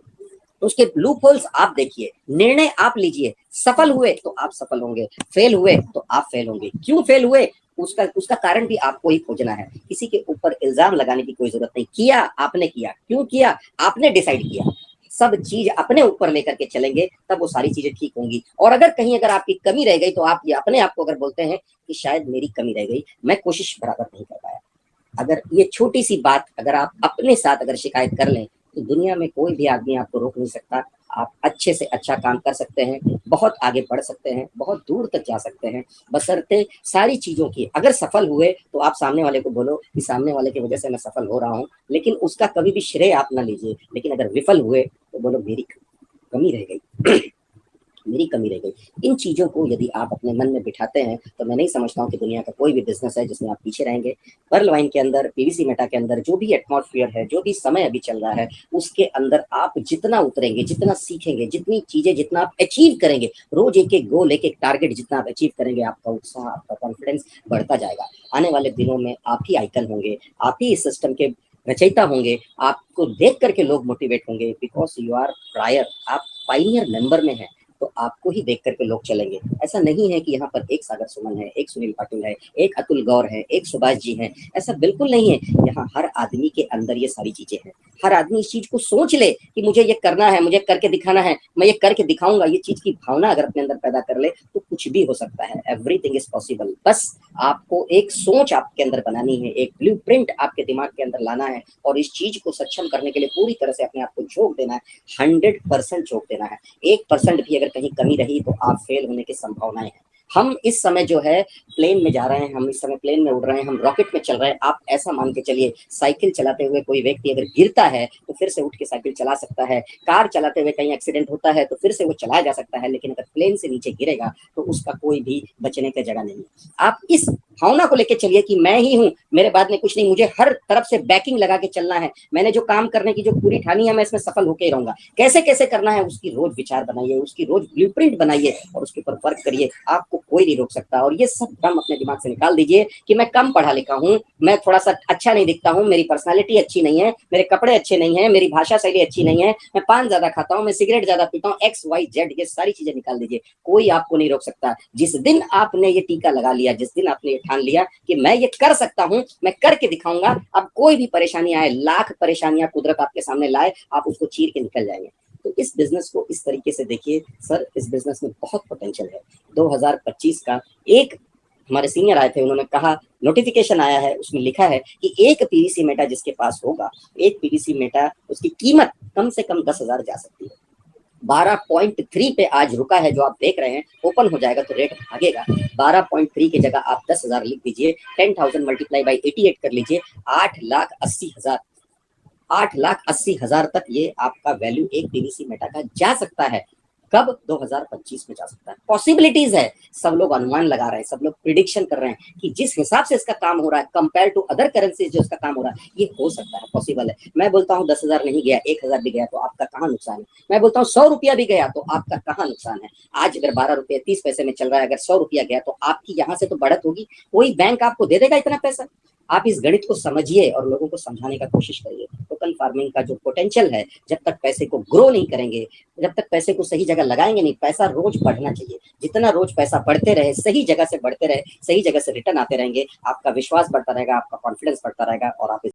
उसके लूप होल्स आप देखिए, निर्णय आप लीजिए। सफल हुए तो आप सफल होंगे, फेल हुए तो आप फेल होंगे। क्यों फेल हुए उसका उसका कारण भी आपको ही खोजना है। किसी के ऊपर इल्जाम लगाने की कोई जरूरत नहीं। किया आपने, किया क्यों किया आपने डिसाइड किया। सब चीज अपने ऊपर लेकर के चलेंगे तब वो सारी चीजें ठीक होंगी। और अगर कहीं अगर आपकी कमी रह गई तो आप ये अपने आप को अगर बोलते हैं कि शायद मेरी कमी रह गई, मैं कोशिश बराबर नहीं कर पाया, अगर ये छोटी सी बात अगर आप अपने साथ अगर शिकायत कर लें तो दुनिया में कोई भी आदमी आपको रोक नहीं सकता। आप अच्छे से अच्छा काम कर सकते हैं, बहुत आगे बढ़ सकते हैं, बहुत दूर तक जा सकते हैं, बशर्ते सारी चीजों की। अगर सफल हुए तो आप सामने वाले को बोलो कि सामने वाले की वजह से मैं सफल हो रहा हूँ, लेकिन उसका कभी भी श्रेय आप ना लीजिए। लेकिन अगर विफल हुए तो बोलो मेरी कमी रह गई मेरी कमी रह गई। इन चीजों को यदि आप अपने मन में बिठाते हैं तो मैं नहीं समझता हूँ कि दुनिया का कोई भी बिजनेस है जिसमें आप पीछे रहेंगे। पर्ल वाइन के अंदर, पीवीसी मेटा के अंदर जो भी एटमॉस्फेयर है, जो भी समय अभी चल रहा है, उसके अंदर आप जितना उतरेंगे, जितना सीखेंगे, जितनी चीजें जितना आप अचीव करेंगे, रोज एक एक गोल, एक एक टारगेट जितना आप अचीव करेंगे, आपका उत्साह, आपका कॉन्फिडेंस बढ़ता जाएगा। आने वाले दिनों में आप ही आइकन होंगे, आप ही इस सिस्टम के रचयिता होंगे। आपको देख करके लोग मोटिवेट होंगे, बिकॉज यू आर प्रायर, आप पाइनियर मेंबर में हैं, तो आपको ही देख करके लोग चलेंगे। ऐसा नहीं है कि यहाँ पर एक सागर सुमन है, एक सुनील पाटिल है, एक अतुल गौर है, एक सुभाष जी हैं, ऐसा बिल्कुल नहीं है। यहाँ हर आदमी के अंदर ये सारी चीजें हैं। हर आदमी इस चीज को सोच ले कि मुझे ये करना है, मुझे करके दिखाना है, मैं ये करके दिखाऊंगा, ये चीज की भावना अगर अपने अंदर पैदा कर ले तो कुछ भी हो सकता है। Everything is possible. बस आपको एक सोच आपके अंदर बनानी है, एक ब्लूप्रिंट आपके दिमाग के अंदर लाना है, और इस चीज को सक्षम करने के लिए पूरी तरह से अपने आप को झोंक देना है, 100% झोंक देना है। 1% भी अगर कहीं कमी रही तो आप फेल होने की संभावनाएं हैं। हम इस समय जो है प्लेन में जा रहे हैं, हम इस समय प्लेन में उड़ रहे हैं, हम रॉकेट में चल रहे हैं। आप ऐसा मान के चलिए, साइकिल चलाते हुए कोई व्यक्ति अगर गिरता है तो फिर से उठ के साइकिल चला सकता है। कार चलाते हुए कहीं एक्सीडेंट होता है तो फिर से वो चलाया जा सकता है, लेकिन अगर प्लेन से नीचे गिरेगा तो उसका कोई भी बचने की जगह नहीं है। आप इस भावना को लेकर चलिए कि मैं ही हूं, मेरे बाद में कुछ नहीं, मुझे हर तरफ से बैकिंग लगा के चलना है। मैंने जो काम करने की जो पूरी ठानी है, मैं इसमें सफल होकर ही रहूंगा। कैसे कैसे करना है उसकी रोज विचार बनाइए, उसकी रोज ब्लूप्रिंट बनाइए और उसके ऊपर वर्क करिए। आपको कोई नहीं रोक सकता। और ये सब भ्रम अपने दिमाग से निकाल दीजिए कि मैं कम पढ़ा लिखा हूँ, मैं थोड़ा सा अच्छा नहीं दिखता हूँ, मेरी पर्सनालिटी अच्छी नहीं है, मेरे कपड़े अच्छे नहीं है, मेरी भाषा शैली अच्छी नहीं है, मैं पान ज्यादा खाता हूँ, मैं सिगरेट ज्यादा पीता हूँ, XYZ, ये सारी चीजें निकाल दीजिए। कोई आपको नहीं रोक सकता। जिस दिन आपने ये टीका लगा लिया, जिस दिन आपने ये ठान लिया कि मैं ये कर सकता हूँ, मैं करके दिखाऊंगा, अब कोई भी परेशानी आए, लाख परेशानियां कुदरत आपके सामने लाए, आप उसको चीर के निकल जाएंगे। तो इस बिजनेस को इस तरीके से देखिए सर, इस बिजनेस में बहुत पोटेंशियल है। 2025 का एक हमारे सीनियर आए थे, उन्होंने कहा, नोटिफिकेशन आया है, उसमें लिखा है कि एक पीवीसी मेटा जिसके पास होगा, एक पीवीसी मेटा उसकी कीमत कम से कम 10,000 जा सकती है। 12.3 पे आज रुका है जो आप देख रहे हैं, ओपन हो जाएगा तो रेट भागेगा। 12.3 की जगह आप 10,000 लिख दीजिए, 10,000 मल्टीप्लाई बाई 88 कर लीजिए, 8,80,000, 8,80,000 तक ये आपका वैल्यू एक पीवीसी मेटा का जा सकता है। कब 2025 में जा सकता है, पॉसिबिलिटीज है, सब लोग अनुमान लगा रहे हैं, सब लोग प्रिडिक्शन कर रहे हैं कि जिस हिसाब से इसका काम हो रहा है कंपेयर टू अदर करेंसीज जो इसका काम हो रहा है ये हो सकता है, पॉसिबल है। मैं बोलता हूँ 10,000 नहीं गया, 1,000 भी गया तो आपका कहाँ नुकसान है। मैं बोलता हूँ 100 रुपया भी गया तो आपका कहाँ नुकसान है। आज अगर 12 रुपये 30 पैसे में चल रहा है, अगर 100 रुपया गया तो आपकी यहाँ से तो बढ़त होगी, कोई बैंक आपको दे देगा इतना पैसा। आप इस गणित को समझिए और लोगों को समझाने का कोशिश करिए। टोकन फार्मिंग का जो पोटेंशियल है, जब तक पैसे को ग्रो नहीं करेंगे, जब तक पैसे को सही जगह लगाएंगे नहीं, पैसा रोज बढ़ना चाहिए। जितना रोज पैसा बढ़ते रहे, सही जगह से बढ़ते रहे, सही जगह से रिटर्न आते रहेंगे, आपका विश्वास बढ़ता रहेगा, आपका कॉन्फिडेंस बढ़ता रहेगा और आप